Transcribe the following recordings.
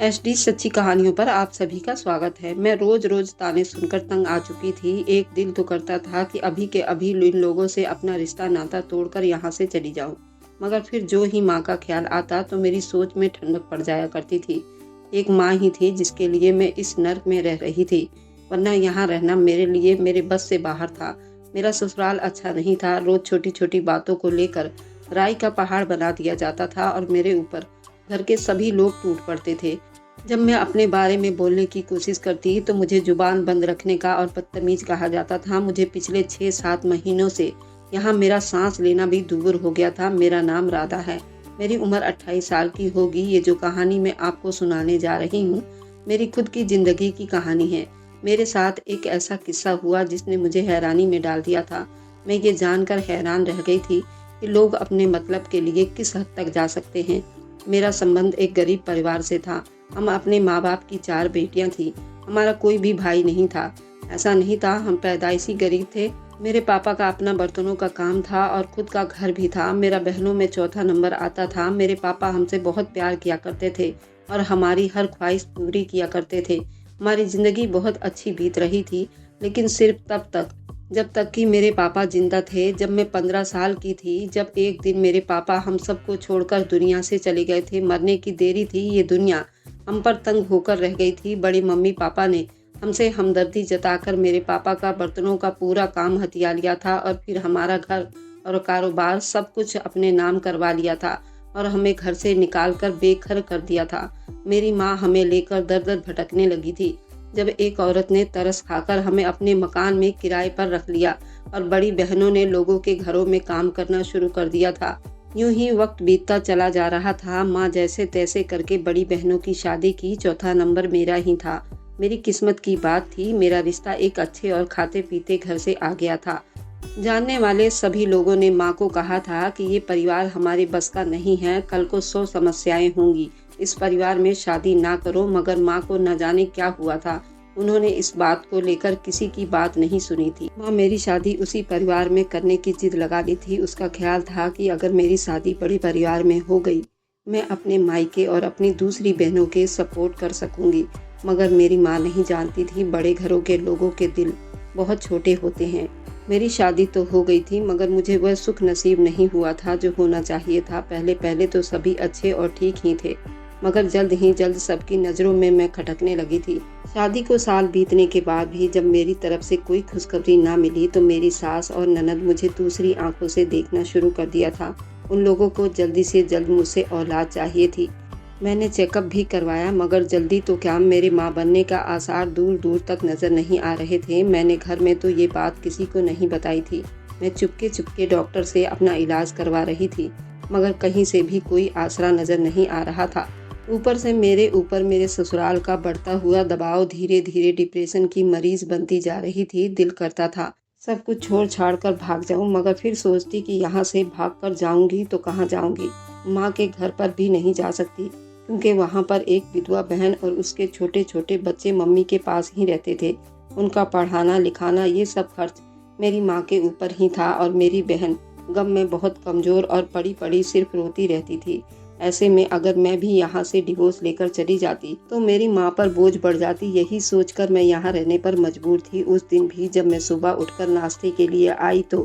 SD सच्ची कहानियों पर आप सभी का स्वागत है। मैं रोज-रोज ताने सुनकर तंग आ चुकी थी। एक दिल तो करता था कि अभी के अभी इन लोगों से अपना रिश्ता नाता तोड़कर यहाँ से चली जाऊँ। मगर फिर जो ही माँ का ख्याल आता तो मेरी सोच में ठंडक पड़ जाया करती थी। एक माँ ही थी जिसके लिए मैं इस नर्क में रह रही थी, वरना यहाँ रहना मेरे लिए मेरे बस से बाहर था। मेरा ससुराल अच्छा नहीं था, रोज छोटी-छोटी बातों को लेकर राई का पहाड़ बना दिया जाता था और मेरे ऊपर घर के सभी लोग टूट पड़ते थे। जब मैं अपने बारे में बोलने की कोशिश करती तो मुझे जुबान बंद रखने का और बदतमीज कहा जाता था। मुझे पिछले 6-7 महीनों से यहाँ मेरा सांस लेना भी दूभर हो गया था। मेरा नाम राधा है। मेरी उम्र 28 साल की होगी। ये जो कहानी मैं आपको सुनाने जा रही हूँ, मेरी खुद की जिंदगी की कहानी है। मेरे साथ एक ऐसा किस्सा हुआ जिसने मुझे हैरानी में डाल दिया था। मैं ये जानकर हैरान रह गई थी कि लोग अपने मतलब के लिए किस हद तक जा सकते हैं। मेरा संबंध एक गरीब परिवार से था। हम अपने माँ बाप की 4 बेटियां थी। हमारा कोई भी भाई नहीं था। ऐसा नहीं था हम पैदाइशी गरीब थे। मेरे पापा का अपना बर्तनों का काम था और खुद का घर भी था। मेरा बहनों में चौथा नंबर आता था। मेरे पापा हमसे बहुत प्यार किया करते थे और हमारी हर ख्वाहिश पूरी किया करते थे। हमारी जिंदगी बहुत अच्छी बीत रही थी, लेकिन सिर्फ तब तक जब तक कि मेरे पापा जिंदा थे। जब मैं 15 साल की थी, जब एक दिन मेरे पापा हम सबको छोड़कर दुनिया से चले गए थे। मरने की देरी थी। ये दुनिया हम पर तंग होकर रह गई थी। बड़े मम्मी पापा ने हमसे हमदर्दी जताकर मेरे पापा का बर्तनों का पूरा काम हथिया लिया था और फिर हमारा घर और कारोबार सब कुछ अपने नाम करवा लिया था और हमें घर से निकालकर बेघर कर दिया था। मेरी माँ हमें लेकर दर दर भटकने लगी थी। जब एक औरत ने तरस खाकर हमें अपने मकान में किराए पर रख लिया और बड़ी बहनों ने लोगों के घरों में काम करना शुरू कर दिया था। यूं ही वक्त बीतता चला जा रहा था। माँ जैसे तैसे करके बड़ी बहनों की शादी की। चौथा नंबर मेरा ही था। मेरी किस्मत की बात थी। मेरा रिश्ता एक अच्छे और खाते पीते घर से आ गया था। जानने वाले सभी लोगों ने माँ को कहा था कि ये परिवार हमारे बस का नहीं है। कल को 100 समस्याएं होंगी। इस परिवार में शादी ना करो। मगर माँ को न जाने क्या हुआ था। उन्होंने इस बात को लेकर किसी की बात नहीं सुनी थी। माँ मेरी शादी उसी परिवार में करने की जिद लगा ली थी। उसका ख्याल था कि अगर मेरी शादी बड़े परिवार में हो गई, मैं अपने मायके और अपनी दूसरी बहनों के सपोर्ट कर सकूंगी। मगर मेरी माँ नहीं जानती थी बड़े घरों के लोगों के दिल बहुत छोटे होते हैं। मेरी शादी तो हो गई थी, मगर मुझे वह सुख नसीब नहीं हुआ था जो होना चाहिए था। पहले पहले तो सभी अच्छे और ठीक ही थे, मगर जल्द ही जल्द सबकी नज़रों में मैं खटकने लगी थी। शादी को साल बीतने के बाद भी जब मेरी तरफ से कोई खुशखबरी ना मिली तो मेरी सास और ननद मुझे दूसरी आंखों से देखना शुरू कर दिया था। उन लोगों को जल्दी से जल्द मुझसे औलाद चाहिए थी। मैंने चेकअप भी करवाया, मगर जल्दी तो क्या, मेरे माँ बनने का आसार दूर दूर तक नजर नहीं आ रहे थे। मैंने घर में तो ये बात किसी को नहीं बताई थी। मैं चुपके चुपके डॉक्टर से अपना इलाज करवा रही थी, मगर कहीं से भी कोई आसरा नजर नहीं आ रहा था। ऊपर से मेरे ऊपर मेरे ससुराल का बढ़ता हुआ दबाव। धीरे धीरे डिप्रेशन की मरीज बनती जा रही थी। दिल करता था सब कुछ छोड़ छाड़ कर भाग जाऊं, मगर फिर सोचती कि यहाँ से भाग कर जाऊंगी तो कहाँ जाऊंगी। माँ के घर पर भी नहीं जा सकती, क्योंकि वहाँ पर एक विधवा बहन और उसके छोटे छोटे बच्चे मम्मी के पास ही रहते थे। उनका पढ़ाना लिखाना ये सब खर्च मेरी माँ के ऊपर ही था और मेरी बहन गम में बहुत कमजोर और पड़ी पड़ी सिर्फ रोती रहती थी। ऐसे में अगर मैं भी यहाँ से डिवोर्स लेकर चली जाती तो मेरी माँ पर बोझ बढ़ जाती। यही सोचकर मैं यहाँ रहने पर मजबूर थी। उस दिन भी जब मैं सुबह उठकर नाश्ते के लिए आई तो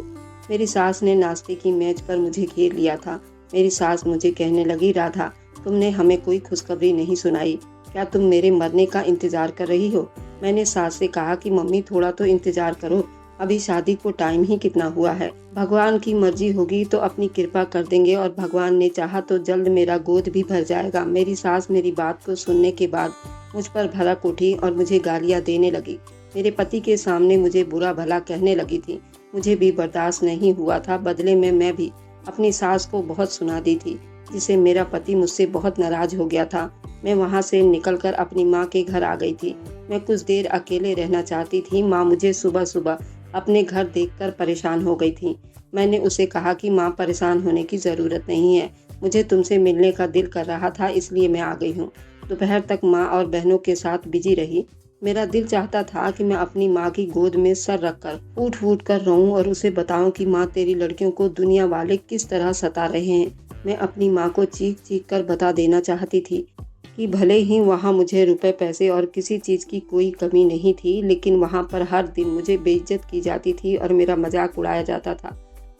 मेरी सास ने नाश्ते की मेज पर मुझे घेर लिया था। मेरी सास मुझे कहने लगी, राधा, तुमने हमें कोई खुशखबरी नहीं सुनाई। क्या तुम मेरे मरने का इंतजार कर रही हो? मैंने सास से कहा कि मम्मी थोड़ा तो इंतजार करो, अभी शादी को टाइम ही कितना हुआ है। भगवान की मर्जी होगी तो अपनी कृपा कर देंगे और भगवान ने चाहा तो जल्द मेरा गोद भी भर जाएगा। मेरी सास मेरी बात को सुनने के बाद मुझ पर भड़क उठी और मुझे गालियां देने लगी। मेरे पति के सामने मुझे बुरा भला कहने लगी थी। मुझे भी बर्दाश्त नहीं हुआ था। बदले में मैं भी अपनी सास को बहुत सुना दी थी, जिससे मेरा पति मुझसे बहुत नाराज हो गया था। मैं वहाँ से निकलकर अपनी माँ के घर आ गई थी। मैं कुछ देर अकेले रहना चाहती थी। माँ मुझे सुबह सुबह अपने घर देखकर परेशान हो गई थी। मैंने उसे कहा कि माँ, परेशान होने की ज़रूरत नहीं है, मुझे तुमसे मिलने का दिल कर रहा था, इसलिए मैं आ गई हूँ। दोपहर तक माँ और बहनों के साथ बिजी रही। मेरा दिल चाहता था कि मैं अपनी माँ की गोद में सर रखकर फूट फूट कर रोऊं और उसे बताऊं कि माँ, तेरी लड़कियों को दुनिया वाले किस तरह सता रहे हैं। मैं अपनी माँ को चीख चीख कर बता देना चाहती थी कि भले ही वहाँ मुझे रुपए पैसे और किसी चीज़ की कोई कमी नहीं थी, लेकिन वहाँ पर हर दिन मुझे बेइज्जत की जाती थी और मेरा मजाक उड़ाया जाता था।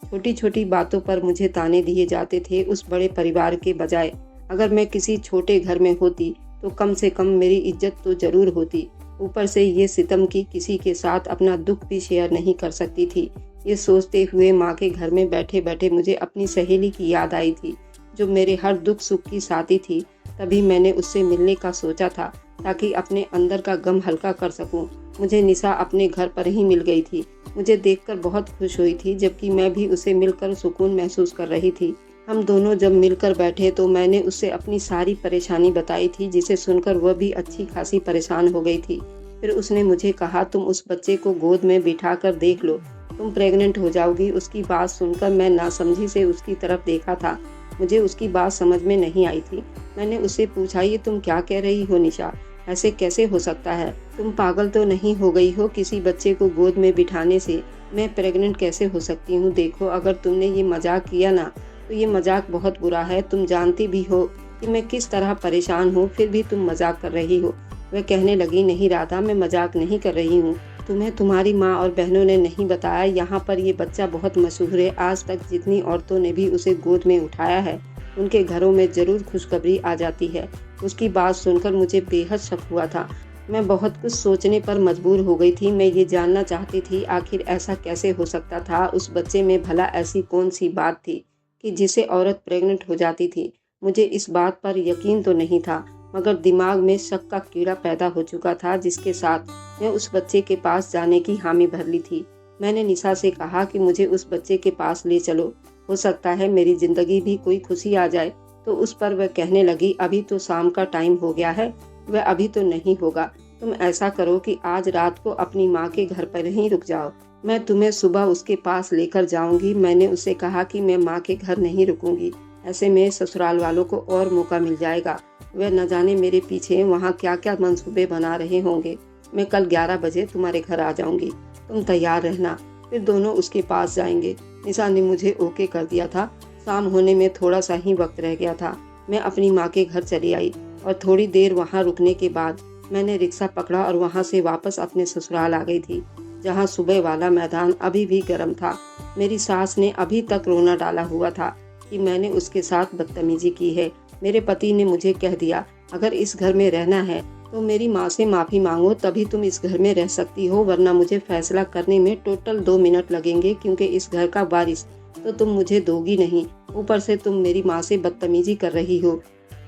छोटी-छोटी बातों पर मुझे ताने दिए जाते थे उस बड़े परिवार के बजाय। अगर मैं किसी छोटे घर में होती तो कम से कम मेरी इज्जत तो ज़रूर होती। ऊपर से ये सितम कि किसी के साथ अपना दुख भी शेयर नहीं कर सकती थी। ये सोचते हुए माँ के घर में बैठे-बैठे मुझे अपनी सहेली की याद आई थी, जो मेरे हर दुख सुख की साथी थी। तभी मैंने उससे मिलने का सोचा था, ताकि अपने अंदर का गम हल्का कर सकूं। मुझे निशा अपने घर पर ही मिल गई थी। मुझे देखकर बहुत खुश हुई थी, जबकि मैं भी उसे मिलकर सुकून महसूस कर रही थी। हम दोनों जब मिलकर बैठे तो मैंने उससे अपनी सारी परेशानी बताई थी, जिसे सुनकर वह भी अच्छी खासी परेशान हो गई थी। फिर उसने मुझे कहा, तुम उस बच्चे को गोद में बिठा कर देख लो, तुम प्रेग्नेंट हो जाओगी। उसकी बात सुनकर मैं नासमझी से उसकी तरफ देखा था। मुझे उसकी बात समझ में नहीं आई थी। मैंने उससे पूछा, ये तुम क्या कह रही हो निशा? ऐसे कैसे हो सकता है? तुम पागल तो नहीं हो गई हो? किसी बच्चे को गोद में बिठाने से मैं प्रेग्नेंट कैसे हो सकती हूँ? देखो, अगर तुमने ये मजाक किया ना, तो ये मजाक बहुत बुरा है। तुम जानती भी हो कि मैं किस तरह परेशान हूँ, फिर भी तुम मजाक कर रही हो। वह कहने लगी, नहीं राधा, मैं मजाक नहीं कर रही हूँ। तुम्हें तुम्हारी माँ और बहनों ने नहीं बताया, यहाँ पर ये बच्चा बहुत मशहूर है। आज तक जितनी औरतों ने भी उसे गोद में उठाया है, उनके घरों में जरूर खुशखबरी आ जाती है। उसकी बात सुनकर मुझे बेहद शक हुआ था। मैं बहुत कुछ सोचने पर मजबूर हो गई थी। मैं ये जानना चाहती थी, आखिर ऐसा कैसे हो सकता था? उस बच्चे में भला ऐसी कौन सी बात थी कि जिसे औरत प्रेग्नेंट हो जाती थी? मुझे इस बात पर यकीन तो नहीं था, मगर दिमाग में शक का कीड़ा पैदा हो चुका था, जिसके साथ मैं उस बच्चे के पास जाने की हामी भर ली थी। मैंने निशा से कहा कि मुझे उस बच्चे के पास ले चलो, हो सकता है मेरी जिंदगी भी कोई खुशी आ जाए। तो उस पर वह कहने लगी, अभी तो शाम का टाइम हो गया है, वह अभी तो नहीं होगा। तुम ऐसा करो कि आज रात को अपनी माँ के घर पर ही रुक जाओ, मैं तुम्हें सुबह उसके पास लेकर जाऊंगी। मैंने उसे कहा कि मैं माँ के घर नहीं रुकूंगी, ऐसे में ससुराल वालों को और मौका मिल जाएगा। वह न जाने मेरे पीछे वहाँ क्या क्या मंसूबे बना रहे होंगे। मैं कल 11 बजे तुम्हारे घर आ जाऊंगी, तुम तैयार रहना, फिर दोनों उसके पास जाएंगे। निशा ने मुझे ओके कर दिया था। शाम होने में थोड़ा सा ही वक्त रह गया था। मैं अपनी माँ के घर चली आई और थोड़ी देर वहाँ रुकने के बाद मैंने रिक्शा पकड़ा और वहाँ से वापस अपने ससुराल आ गई थी, जहाँ सुबह वाला मैदान अभी भी गर्म था। मेरी सास ने अभी तक रोना डाला हुआ था कि मैंने उसके साथ बदतमीजी की है। मेरे पति ने मुझे कह दिया, अगर इस घर में रहना है तो मेरी माँ से माफ़ी मांगो, तभी तुम इस घर में रह सकती हो, वरना मुझे फैसला करने में टोटल 2 मिनट लगेंगे, क्योंकि इस घर का वारिस तो तुम मुझे दोगी नहीं। ऊपर से तुम मेरी माँ से बदतमीजी कर रही हो,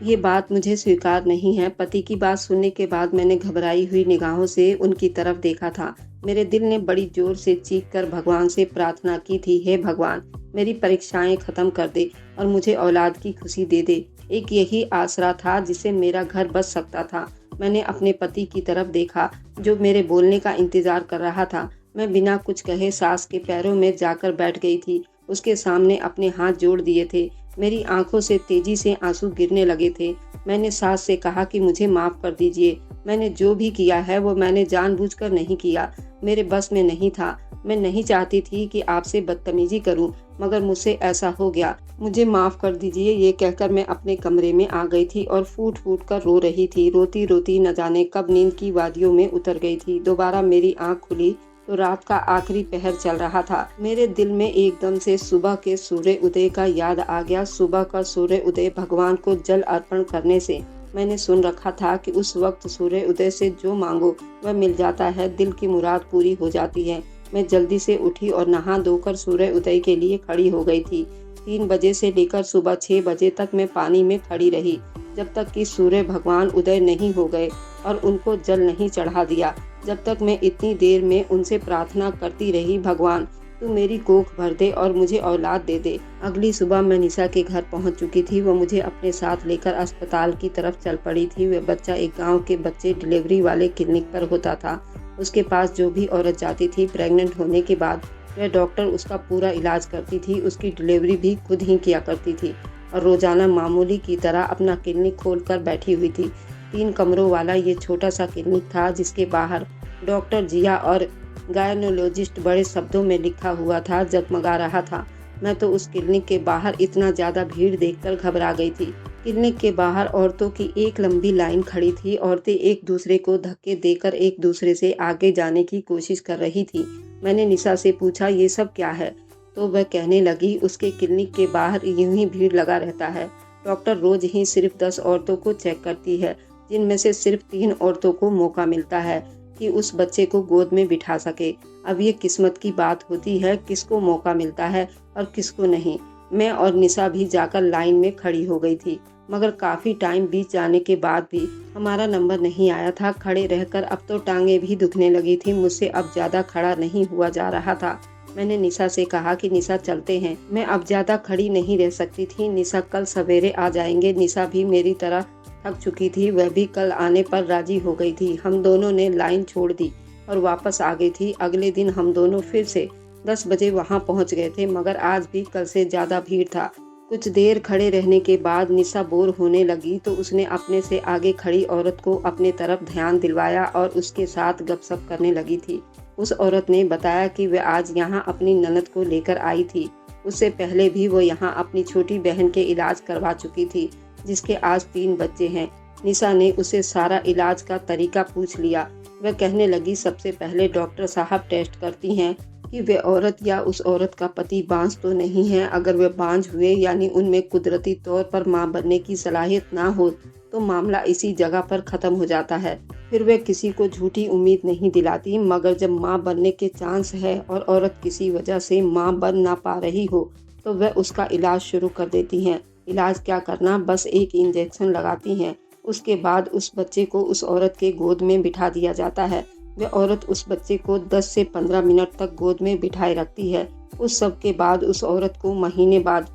ये बात मुझे स्वीकार नहीं है। पति की बात सुनने के बाद मैंने घबराई हुई निगाहों से उनकी तरफ देखा था। मेरे दिल ने बड़ी जोर से चीख कर भगवान से प्रार्थना की थी, हे भगवान, मेरी परीक्षाएं खत्म कर दे और मुझे औलाद की खुशी दे दे। एक यही आसरा था जिससे मेरा घर बच सकता था। मैंने अपने पति की तरफ देखा, जो मेरे बोलने का इंतजार कर रहा था। मैं बिना कुछ कहे सास के पैरों में जाकर बैठ गई थी। उसके सामने अपने हाथ जोड़ दिए थे। मेरी आंखों से तेजी से आंसू गिरने लगे थे। मैंने सास से कहा कि मुझे माफ कर दीजिए। मैंने जो भी किया है वो मैंने जानबूझकर नहीं किया, मेरे बस में नहीं था। मैं नहीं चाहती थी कि आपसे बदतमीजी करूं, मगर मुझसे ऐसा हो गया। मुझे माफ कर दीजिए। ये कहकर मैं अपने कमरे में आ गई थी और फूट फूट कर रो रही थी। रोती रोती न जाने कब नींद की वादियों में उतर गई थी। दोबारा मेरी आंख खुली तो रात का आखिरी पहर चल रहा था। मेरे दिल में एकदम से सुबह के सूर्य उदय का याद आ गया। सुबह का सूर्य उदय भगवान को जल अर्पण करने से मैंने सुन रखा था कि उस वक्त सूर्य उदय से जो मांगो वह मिल जाता है, दिल की मुराद पूरी हो जाती है। मैं जल्दी से उठी और नहा धोकर सूर्य उदय के लिए खड़ी हो गई थी। 3 बजे से लेकर सुबह 6 बजे तक मैं पानी में खड़ी रही, जब तक कि सूर्य भगवान उदय नहीं हो गए और उनको जल नहीं चढ़ा दिया। जब तक मैं इतनी देर में उनसे प्रार्थना करती रही, भगवान तू मेरी कोख भर दे और मुझे औलाद दे दे। अगली सुबह मैं निशा के घर पहुंच चुकी थी। वो मुझे अपने साथ लेकर अस्पताल की तरफ चल पड़ी थी। वह बच्चा एक गांव के बच्चे डिलीवरी वाले क्लिनिक पर होता था। उसके पास जो भी औरत जाती थी प्रेग्नेंट होने के बाद, वह डॉक्टर उसका पूरा इलाज करती थी। उसकी डिलीवरी भी खुद ही किया करती थी और रोजाना मामूली की तरह अपना क्लिनिक खोल कर बैठी हुई थी। 3 कमरों वाला ये छोटा सा क्लिनिक था, जिसके बाहर डॉक्टर जिया और गायनोलॉजिस्ट बड़े शब्दों में लिखा हुआ था, जगमगा रहा था। मैं तो उस क्लिनिक के बाहर इतना ज्यादा भीड़ देखकर घबरा गई थी। क्लिनिक के बाहर औरतों की एक लंबी लाइन खड़ी थी। औरतें एक दूसरे को धक्के देकर एक दूसरे से आगे जाने की कोशिश कर रही थी। मैंने निशा से पूछा, ये सब क्या है? तो वह कहने लगी, उसके क्लिनिक के बाहर यूं ही भीड़ लगा रहता है। डॉक्टर रोज ही सिर्फ 10 औरतों को चेक करती है, जिनमें से सिर्फ 3 औरतों को मौका मिलता है कि उस बच्चे को गोद में बिठा सके। अब ये किस्मत की बात होती है, किसको मौका मिलता है और किसको नहीं। मैं और निशा भी जाकर लाइन में खड़ी हो गई थी, मगर काफ़ी टाइम बीत जाने के बाद भी हमारा नंबर नहीं आया था। खड़े रहकर अब तो टांगें भी दुखने लगी थी। मुझसे अब ज़्यादा खड़ा नहीं हुआ जा रहा था। मैंने निशा से कहा कि निशा चलते हैं, मैं अब ज़्यादा खड़ी नहीं रह सकती थी। निशा कल सवेरे आ जाएंगे। निशा भी मेरी तरह थक चुकी थी, वह भी कल आने पर राजी हो गई थी। हम दोनों ने लाइन छोड़ दी और वापस आ गई थी। अगले दिन हम दोनों फिर से 10 बजे वहाँ पहुँच गए थे, मगर आज भी कल से ज़्यादा भीड़ था। कुछ देर खड़े रहने के बाद निशा बोर होने लगी तो उसने अपने से आगे खड़ी औरत को अपने तरफ ध्यान दिलवाया और उसके साथ गपशप करने लगी थी। उस औरत ने बताया कि वह आज यहाँ अपनी ननद को लेकर आई थी। उससे पहले भी वो यहाँ अपनी छोटी बहन के इलाज करवा चुकी थी, जिसके आज 3 बच्चे हैं। निशा ने उसे सारा इलाज का तरीका पूछ लिया। वह कहने लगी, सबसे पहले डॉक्टर साहब टेस्ट करती हैं कि वे औरत या उस औरत का पति बांझ तो नहीं है। अगर वे बांझ हुए यानी उनमें कुदरती तौर पर मां बनने की सलाहियत ना हो तो मामला इसी जगह पर खत्म हो जाता है। फिर वे किसी को झूठी उम्मीद नहीं दिलाती, मगर जब मां बनने के चांस है और औरत किसी वजह से मां बन ना पा रही हो तो वह उसका इलाज शुरू कर देती हैं। इलाज क्या करना, बस एक इंजेक्शन लगाती हैं। उसके बाद उस बच्चे को उस औरत के गोद में बिठा दिया जाता है। वह औरत उस बच्चे को 10 से 15 मिनट तक गोद में बिठाए रखती है। उस सब के बाद उस औरत को महीने बाद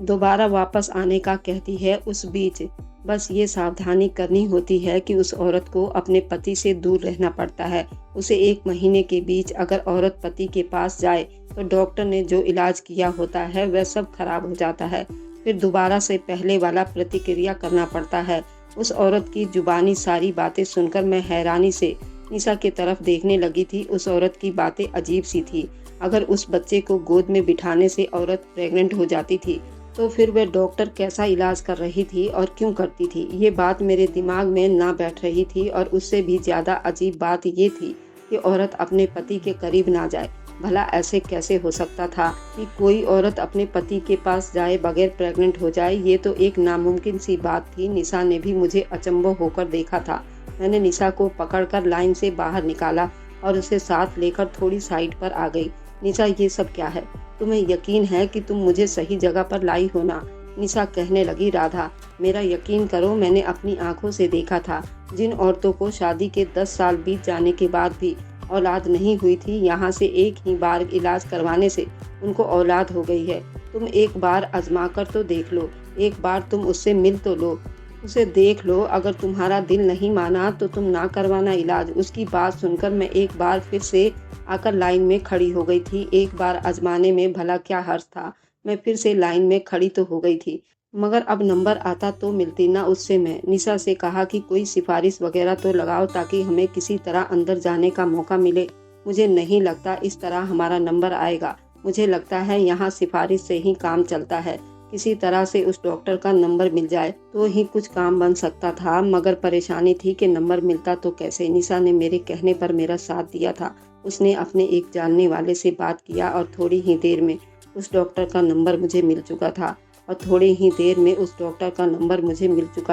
दोबारा वापस आने का कहती है। उस बीच बस ये सावधानी करनी होती है कि उस औरत को अपने पति से दूर रहना पड़ता है। उसे 1 महीने के बीच अगर औरत पति के पास जाए तो डॉक्टर ने जो इलाज किया होता है वह सब खराब हो जाता है। फिर दोबारा से पहले वाला प्रतिक्रिया करना पड़ता है। उस औरत की जुबानी सारी बातें सुनकर मैं हैरानी से निशा की तरफ देखने लगी थी। उस औरत की बातें अजीब सी थी। अगर उस बच्चे को गोद में बिठाने से औरत प्रेग्नेंट हो जाती थी तो फिर वह डॉक्टर कैसा इलाज कर रही थी और क्यों करती थी? ये बात मेरे दिमाग में ना बैठ रही थी। और उससे भी ज़्यादा अजीब बात ये थी कि औरत अपने पति के करीब ना जाए। भला ऐसे कैसे हो सकता था कि कोई औरत अपने पति के पास जाए बगैर प्रेग्नेंट हो जाए? ये तो एक नामुमकिन सी बात थी। निशा ने भी मुझे अचंभव होकर देखा था। मैंने निशा को पकड़कर लाइन से बाहर निकाला और उसे साथ लेकर थोड़ी साइड पर आ गई। निशा, ये सब क्या है? तुम्हें यकीन है कि तुम मुझे सही जगह पर लाई हो ना? निशा कहने लगी, राधा, मेरा यकीन करो, मैंने अपनी आंखों से देखा था। जिन औरतों को शादी के 10 साल बीत जाने के बाद भी औलाद नहीं हुई थी, यहाँ से एक ही बार इलाज करवाने से उनको औलाद हो गई है। तुम एक बार आजमा कर तो देख लो, एक बार तुम उससे मिल तो लो, उसे देख लो। अगर तुम्हारा दिल नहीं माना तो तुम ना करवाना इलाज। उसकी बात सुनकर मैं एक बार फिर से आकर लाइन में खड़ी हो गई थी। एक बार आजमाने में भला क्या हर्ज था? मैं फिर से लाइन में खड़ी तो हो गई थी, मगर अब नंबर आता तो मिलती ना उससे मैं। निशा से कहा कि कोई सिफारिश वगैरह तो लगाओ ताकि हमें किसी तरह अंदर जाने का मौका मिले। मुझे नहीं लगता इस तरह हमारा नंबर आएगा। मुझे लगता है यहाँ सिफारिश से ही काम चलता है। किसी तरह से उस डॉक्टर का नंबर मिल जाए तो ही कुछ काम बन सकता था, मगर परेशानी थी कि नंबर मिलता तो कैसे। निशा ने मेरे कहने पर मेरा साथ दिया था। उसने अपने एक जानने वाले से बात किया और थोड़ी ही देर में उस डॉक्टर का नंबर मुझे मिल चुका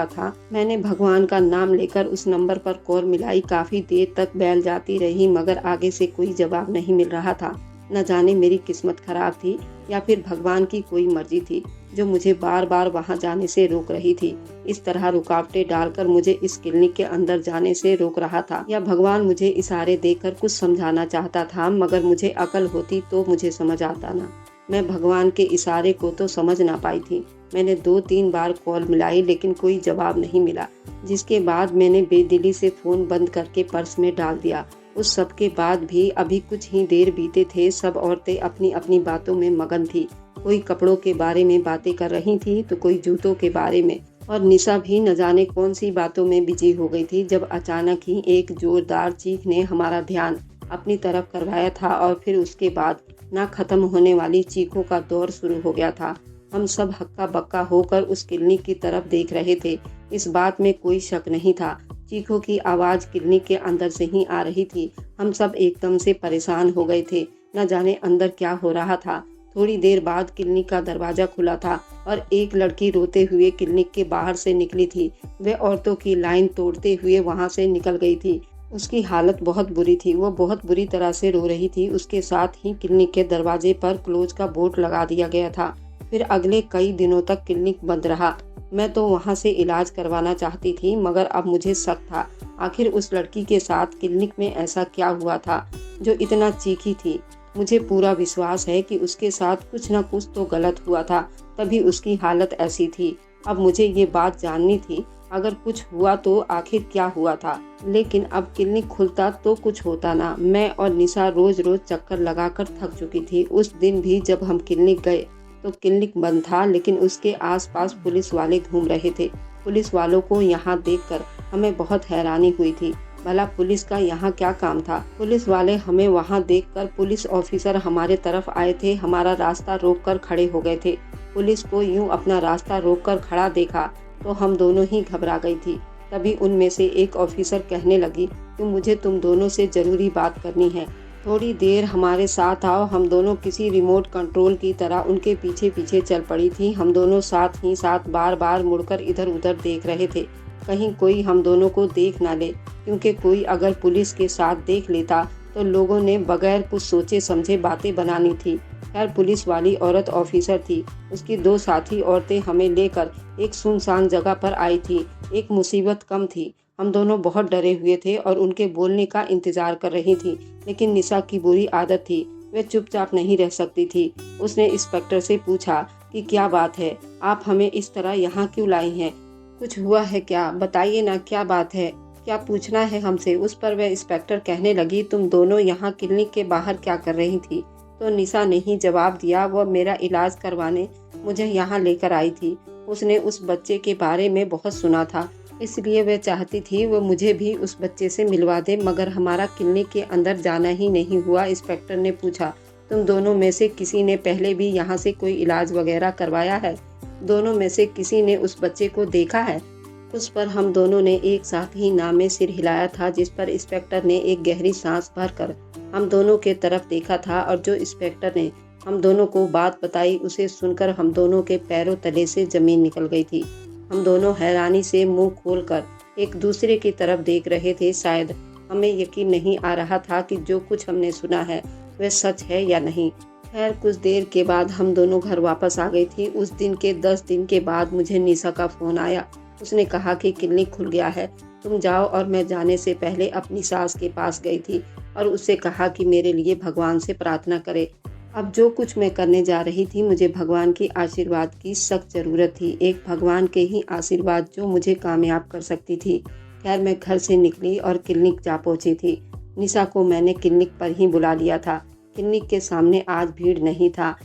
था। मैंने भगवान का नाम लेकर उस नंबर पर कॉल मिलाई। काफ़ी देर तक बैल जाती रही, मगर आगे से कोई जवाब नहीं मिल रहा था। न जाने मेरी किस्मत खराब थी या फिर भगवान की कोई मर्जी थी जो मुझे बार बार वहां जाने से रोक रही थी। इस तरह रुकावटें डालकर मुझे इस क्लिनिक के अंदर जाने से रोक रहा था, या भगवान मुझे इशारे देकर कुछ समझाना चाहता था। मगर मुझे अकल होती तो मुझे समझ आता ना। मैं भगवान के इशारे को तो समझ ना पाई थी। मैंने 2-3 बार कॉल मिलाई लेकिन कोई जवाब नहीं मिला, जिसके बाद मैंने बेदिली से फ़ोन बंद करके पर्स में डाल दिया। उस सब के बाद भी अभी कुछ ही देर बीते थे। सब औरतें अपनी अपनी बातों में मगन थी। कोई कपड़ों के बारे में बातें कर रही थी तो कोई जूतों के बारे में, और निशा भी न जाने कौन सी बातों में बिजी हो गई थी। जब अचानक ही एक जोरदार चीख ने हमारा ध्यान अपनी तरफ करवाया था और फिर उसके बाद ना खत्म होने वाली चीखों का दौर शुरू हो गया था। हम सब हक्का बक्का होकर उस क्लिनिक की तरफ देख रहे थे। इस बात में कोई शक नहीं था। चीखों की आवाज़ क्लिनिक के अंदर से ही आ रही थी। हम सब एकदम से परेशान हो गए थे। न जाने अंदर क्या हो रहा था। थोड़ी देर बाद क्लिनिक का दरवाज़ा खुला था और एक लड़की रोते हुए क्लिनिक के बाहर से निकली थी। वह औरतों की लाइन तोड़ते हुए वहाँ से निकल गई थी। उसकी हालत बहुत बुरी थी। वो बहुत बुरी तरह से रो रही थी। उसके साथ ही क्लिनिक के दरवाजे पर क्लोज का बोर्ड लगा दिया गया था। फिर अगले कई दिनों तक क्लिनिक बंद रहा। मैं तो वहाँ से इलाज करवाना चाहती थी, मगर अब मुझे शक था। आखिर उस लड़की के साथ क्लिनिक में ऐसा क्या हुआ था जो इतना चीखी थी। मुझे पूरा विश्वास है कि उसके साथ कुछ न कुछ तो गलत हुआ था, तभी उसकी हालत ऐसी थी। अब मुझे ये बात जाननी थी, अगर कुछ हुआ तो आखिर क्या हुआ था। लेकिन अब क्लिनिक खुलता तो कुछ होता ना। मैं और निशा रोज रोज चक्कर लगाकर थक चुकी थी। उस दिन भी जब हम क्लिनिक गए तो क्लिनिक बंद था, लेकिन उसके आसपास पुलिस वाले घूम रहे थे। पुलिस वालों को यहाँ देखकर हमें बहुत हैरानी हुई थी। भला पुलिस का यहाँ क्या काम था। पुलिस वाले हमें वहाँ देखकर पुलिस ऑफिसर हमारे तरफ आए थे। हमारा रास्ता रोककर खड़े हो गए थे। पुलिस को यूं अपना रास्ता रोककर खड़ा देखा तो हम दोनों ही घबरा गई थी। तभी उनमें से एक ऑफिसर कहने लगी कि मुझे तुम दोनों से जरूरी बात करनी है। थोड़ी देर हमारे साथ आओ। हम दोनों किसी रिमोट कंट्रोल की तरह उनके पीछे पीछे चल पड़ी थी। हम दोनों साथ ही साथ बार बार मुड़कर इधर उधर देख रहे थे, कहीं कोई हम दोनों को देख ना ले, क्योंकि कोई अगर पुलिस के साथ देख लेता तो लोगों ने बगैर कुछ सोचे समझे बातें बनानी थी। खैर, पुलिस वाली औरत ऑफिसर थी। उसकी दो साथी औरतें हमें लेकर एक सुनसान जगह पर आई थी। एक मुसीबत कम थी। हम दोनों बहुत डरे हुए थे और उनके बोलने का इंतजार कर रही थी। लेकिन निशा की बुरी आदत थी, वह चुपचाप नहीं रह सकती थी। उसने इंस्पेक्टर से पूछा कि क्या बात है, आप हमें इस तरह यहाँ क्यों लाई हैं? कुछ हुआ है क्या? बताइए ना, क्या बात है, क्या पूछना है हमसे? उस पर वह इंस्पेक्टर कहने लगी, तुम दोनों यहाँ क्लिनिक के बाहर क्या कर रही थी? तो निशा ने ही जवाब दिया, वह मेरा इलाज करवाने मुझे यहाँ लेकर आई थी। उसने उस बच्चे के बारे में बहुत सुना था, इसलिए वह चाहती थी वो मुझे भी उस बच्चे से मिलवा दे, मगर हमारा क्लिनिक के अंदर जाना ही नहीं हुआ। इंस्पेक्टर ने पूछा, तुम दोनों में से किसी ने पहले भी यहाँ से कोई इलाज वगैरह करवाया है? दोनों में से किसी ने उस बच्चे को देखा है? उस पर हम दोनों ने एक साथ ही ना में सिर हिलाया था, जिस पर इंस्पेक्टर ने एक गहरी सांस भरकर हम दोनों के तरफ देखा था। और जो इंस्पेक्टर ने हम दोनों को बात बताई, उसे सुनकर हम दोनों के पैरों तले से जमीन निकल गई थी। हम दोनों हैरानी से मुंह खोलकर एक दूसरे की तरफ देख रहे थे। शायद हमें यकीन नहीं आ रहा था कि जो कुछ हमने सुना है वह सच है या नहीं। खैर, कुछ देर के बाद हम दोनों घर वापस आ गई थी। उस दिन के 10 दिन के बाद मुझे निशा का फोन आया। उसने कहा कि क्लिनिक खुल गया है, तुम जाओ। और मैं जाने से पहले अपनी सास के पास गई थी और उससे कहा कि मेरे लिए भगवान से प्रार्थना करे। अब जो कुछ मैं करने जा रही थी, मुझे भगवान की आशीर्वाद की सख्त ज़रूरत थी। एक भगवान के ही आशीर्वाद जो मुझे कामयाब कर सकती थी। खैर, मैं घर से निकली और क्लिनिक जा पहुंची थी। निशा को मैंने क्लिनिक पर ही बुला लिया था। क्लिनिक के सामने आज भीड़ नहीं था,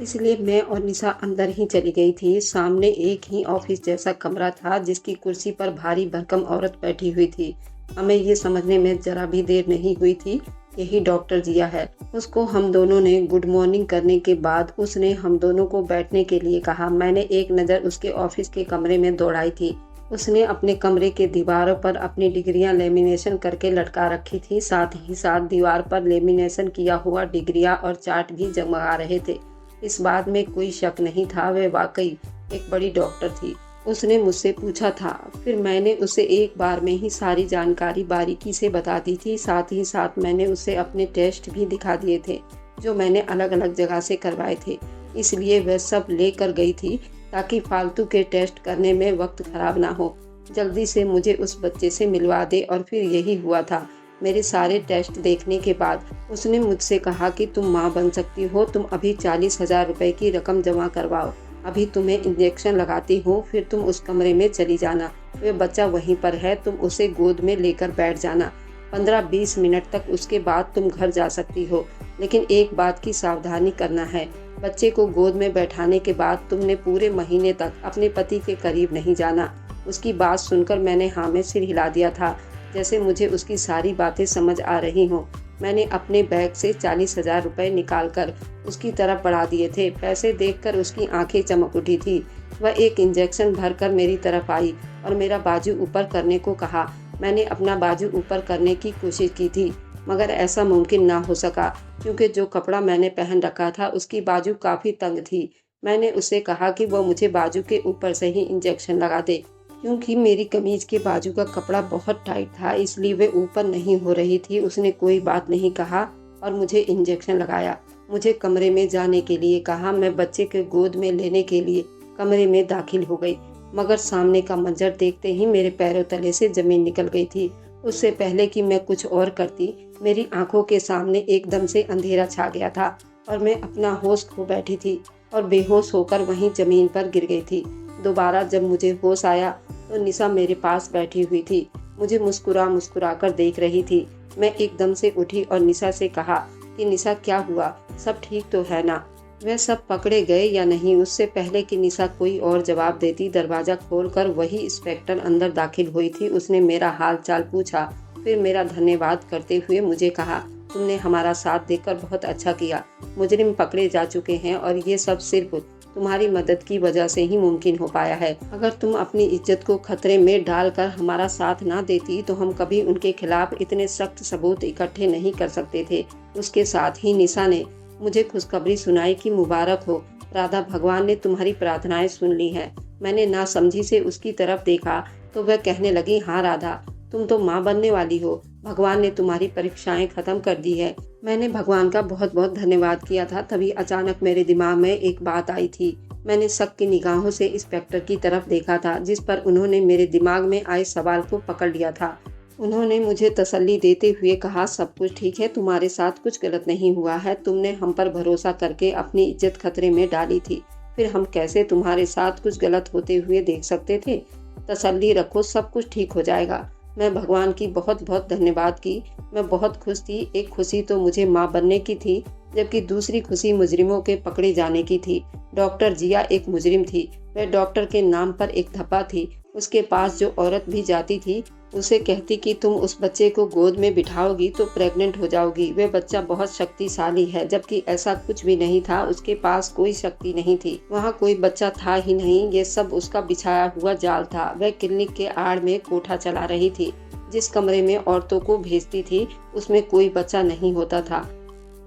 इसलिए मैं और निशा अंदर ही चली गई थी। सामने एक ही ऑफिस जैसा कमरा था, जिसकी कुर्सी पर भारी भरकम औरत बैठी हुई थी। हमें ये समझने में जरा भी देर नहीं हुई थी, यही डॉक्टर जिया है। उसको हम दोनों ने गुड मॉर्निंग करने के बाद उसने हम दोनों को बैठने के लिए कहा। मैंने एक नज़र उसके ऑफिस के कमरे में दौड़ाई थी। उसने अपने कमरे के दीवारों पर अपनी डिग्रियां लेमिनेशन करके लटका रखी थी। साथ ही साथ दीवार पर लेमिनेशन किया हुआ डिग्रियां और चार्ट भी जगमगा रहे थे। इस बात में कोई शक नहीं था, वह वाकई एक बड़ी डॉक्टर थी। उसने मुझसे पूछा था, फिर मैंने उसे एक बार में ही सारी जानकारी बारीकी से बता दी थी। साथ ही साथ मैंने उसे अपने टेस्ट भी दिखा दिए थे, जो मैंने अलग अलग जगह से करवाए थे। इसलिए वह सब लेकर गई थी ताकि फालतू के टेस्ट करने में वक्त खराब ना हो। जल्दी से मुझे उस बच्चे से मिलवा दे। और फिर यही हुआ था। मेरे सारे टेस्ट देखने के बाद उसने मुझसे कहा कि तुम माँ बन सकती हो। तुम अभी 40,000 रुपए की रकम जमा करवाओ। अभी तुम्हें इंजेक्शन लगाती हूँ, फिर तुम उस कमरे में चली जाना। वह बच्चा वहीं पर है, तुम उसे गोद में लेकर बैठ जाना। 15-20 मिनट तक, उसके बाद तुम घर जा सकती हो। लेकिन एक बात की सावधानी करना है, बच्चे को गोद में बैठाने के बाद तुमने पूरे महीने तक अपने पति के करीब नहीं जाना। उसकी बात सुनकर मैंने हाँ में सिर हिला दिया था, जैसे मुझे उसकी सारी बातें समझ आ रही हों। मैंने अपने बैग से 40,000 रुपए निकालकर उसकी तरफ बढ़ा दिए थे। पैसे देखकर उसकी आंखें चमक उठी थी। वह एक इंजेक्शन भरकर मेरी तरफ आई और मेरा बाजू ऊपर करने को कहा। मैंने अपना बाजू ऊपर करने की कोशिश की थी, मगर ऐसा मुमकिन ना हो सका, क्योंकि जो कपड़ा मैंने पहन रखा था उसकी बाजू काफ़ी तंग थी। मैंने उससे कहा कि वह मुझे बाजू के ऊपर से ही इंजेक्शन लगा दे, क्योंकि मेरी कमीज के बाजू का कपड़ा बहुत टाइट था, इसलिए वे ऊपर नहीं हो रही थी। उसने कोई बात नहीं कहा और मुझे इंजेक्शन लगाया। मुझे कमरे में जाने के लिए कहा। मैं बच्चे के गोद में लेने के लिए कमरे में दाखिल हो गई, मगर सामने का मंजर देखते ही मेरे पैरों तले से जमीन निकल गई थी। उससे पहले कि मैं कुछ और करती, मेरी आंखों के सामने एकदम से अंधेरा छा गया था और मैं अपना होश खो बैठी थी और बेहोश होकर वहीं जमीन पर गिर गई थी। दोबारा जब मुझे होश आया तो निशा मेरे पास बैठी हुई थी, मुझे मुस्कुरा कर देख रही थी। मैं एकदम से उठी और निशा से कहा कि निशा, क्या हुआ, सब ठीक तो है ना? वह सब पकड़े गए या नहीं? उससे पहले कि निशा कोई और जवाब देती, दरवाजा खोलकर वही इंस्पेक्टर अंदर दाखिल हुई थी। उसने मेरा हाल चाल पूछा, फिर मेरा धन्यवाद करते हुए मुझे कहा, तुमने हमारा साथ देकर बहुत अच्छा किया। मुजरिम पकड़े जा चुके हैं और ये सब सिर्फ तुम्हारी मदद की वजह से ही मुमकिन हो पाया है। अगर तुम अपनी इज्जत को खतरे में डालकर हमारा साथ ना देती तो हम कभी उनके खिलाफ इतने सख्त सबूत इकट्ठे नहीं कर सकते थे। उसके साथ ही निशा ने मुझे खुशखबरी सुनाई कि मुबारक हो राधा, भगवान ने तुम्हारी प्रार्थनाएं सुन ली हैं। मैंने नासमझी से उसकी तरफ देखा तो वह कहने लगी, हाँ राधा, तुम तो माँ बनने वाली हो। भगवान ने तुम्हारी परीक्षाएं खत्म कर दी है। मैंने भगवान का बहुत बहुत धन्यवाद किया था। तभी अचानक मेरे दिमाग में एक बात आई थी। मैंने शक की निगाहों से इंस्पेक्टर की तरफ देखा था, जिस पर उन्होंने मेरे दिमाग में आए सवाल को पकड़ लिया था। उन्होंने मुझे तसल्ली देते हुए कहा, सब कुछ ठीक है, तुम्हारे साथ कुछ गलत नहीं हुआ है। तुमने हम पर भरोसा करके अपनी इज्जत खतरे में डाली थी, फिर हम कैसे तुम्हारे साथ कुछ गलत होते हुए देख सकते थे? तसल्ली रखो, सब कुछ ठीक हो जाएगा। मैं भगवान की बहुत बहुत धन्यवाद की। मैं बहुत खुश थी। एक खुशी तो मुझे माँ बनने की थी, जबकि दूसरी खुशी मुजरिमों के पकड़े जाने की थी। डॉक्टर जिया एक मुजरिम थी। वह डॉक्टर के नाम पर एक धब्बा थी। उसके पास जो औरत भी जाती थी उसे कहती कि तुम उस बच्चे को गोद में बिठाओगी तो प्रेग्नेंट हो जाओगी। वह बच्चा बहुत शक्तिशाली है, जबकि ऐसा कुछ भी नहीं था। उसके पास कोई शक्ति नहीं थी। वहाँ कोई बच्चा था ही नहीं। ये सब उसका बिछाया हुआ जाल था। वह क्लिनिक के आड़ में कोठा चला रही थी। जिस कमरे में औरतों को भेजती थी उसमें कोई बच्चा नहीं होता था,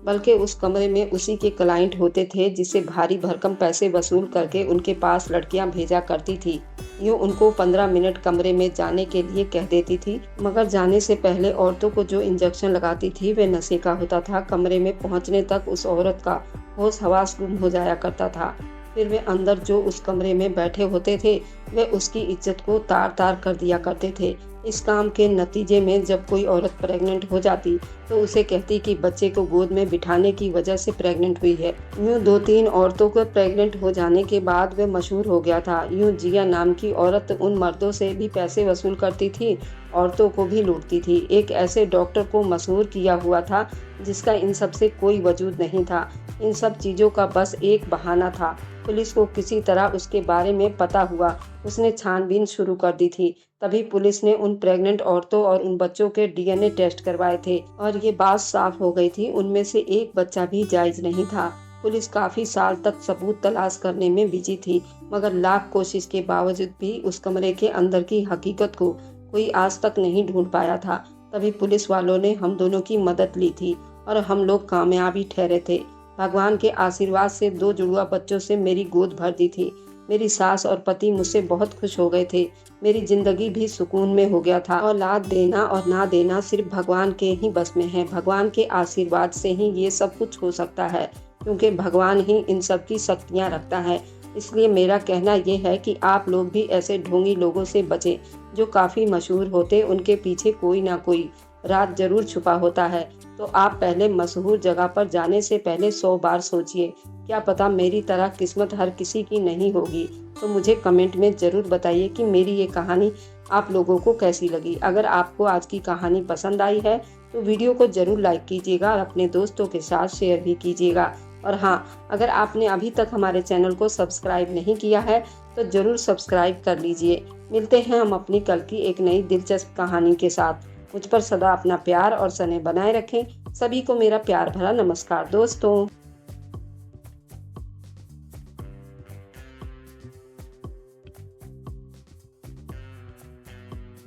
बल्कि उस कमरे में उसी के क्लाइंट होते थे, जिससे भारी भरकम पैसे वसूल करके उनके पास लड़कियां भेजा करती थी। यूँ उनको 15 मिनट कमरे में जाने के लिए कह देती थी, मगर जाने से पहले औरतों को जो इंजेक्शन लगाती थी वे नशे का होता था। कमरे में पहुंचने तक उस औरत का होश हवास गुम हो जाया करता था। फिर वे अंदर जो उस कमरे में बैठे होते थे वे उसकी इज्जत को तार तार कर दिया करते थे। इस काम के नतीजे में जब कोई औरत प्रेग्नेंट हो जाती तो उसे कहती कि बच्चे को गोद में बिठाने की वजह से प्रेग्नेंट हुई है। यूँ 2-3 औरतों को प्रेग्नेंट हो जाने के बाद वे मशहूर हो गया था। यूँ जिया नाम की औरत उन मर्दों से भी पैसे वसूल करती थी, औरतों को भी लूटती थी। एक ऐसे डॉक्टर को मशहूर किया हुआ था जिसका इन सब से कोई वजूद नहीं था। इन सब चीज़ों का बस एक बहाना था। पुलिस को किसी तरह उसके बारे में पता हुआ। उसने छानबीन शुरू कर दी थी। तभी पुलिस ने उन प्रेग्नेंट औरतों और उन बच्चों के डीएनए टेस्ट करवाए थे और ये बात साफ हो गई थी, उनमें से एक बच्चा भी जायज नहीं था। पुलिस काफी साल तक सबूत तलाश करने में बिजी थी, मगर लाख कोशिश के बावजूद भी उस कमरे के अंदर की हकीकत को कोई आज तक नहीं ढूंढ पाया था। तभी पुलिस वालों ने हम दोनों की मदद ली थी और हम लोग कामयाबी ठहरे थे। भगवान के आशीर्वाद से 2 जुड़वा बच्चों से मेरी गोद भर दी थी। मेरी सास और पति मुझसे बहुत खुश हो गए थे। मेरी जिंदगी भी सुकून में हो गया था। औलाद देना और ना देना सिर्फ भगवान के ही बस में है। भगवान के आशीर्वाद से ही ये सब कुछ हो सकता है, क्योंकि भगवान ही इन सब की शक्तियाँ रखता है। इसलिए मेरा कहना ये है कि आप लोग भी ऐसे ढोंगी लोगों से बचें जो काफ़ी मशहूर होते। उनके पीछे कोई ना कोई राज जरूर छुपा होता है। तो आप पहले मशहूर जगह पर जाने से पहले 100 बार सोचिए। क्या पता मेरी तरह किस्मत हर किसी की नहीं होगी। तो मुझे कमेंट में ज़रूर बताइए कि मेरी ये कहानी आप लोगों को कैसी लगी। अगर आपको आज की कहानी पसंद आई है तो वीडियो को ज़रूर लाइक कीजिएगा और अपने दोस्तों के साथ शेयर भी कीजिएगा। और हाँ, अगर आपने अभी तक हमारे चैनल को सब्सक्राइब नहीं किया है तो ज़रूर सब्सक्राइब कर लीजिए। मिलते हैं हम अपनी कल की एक नई दिलचस्प कहानी के साथ। मुझ पर सदा अपना प्यार और स्नेह बनाए रखें। सभी को मेरा प्यार भरा नमस्कार दोस्तों।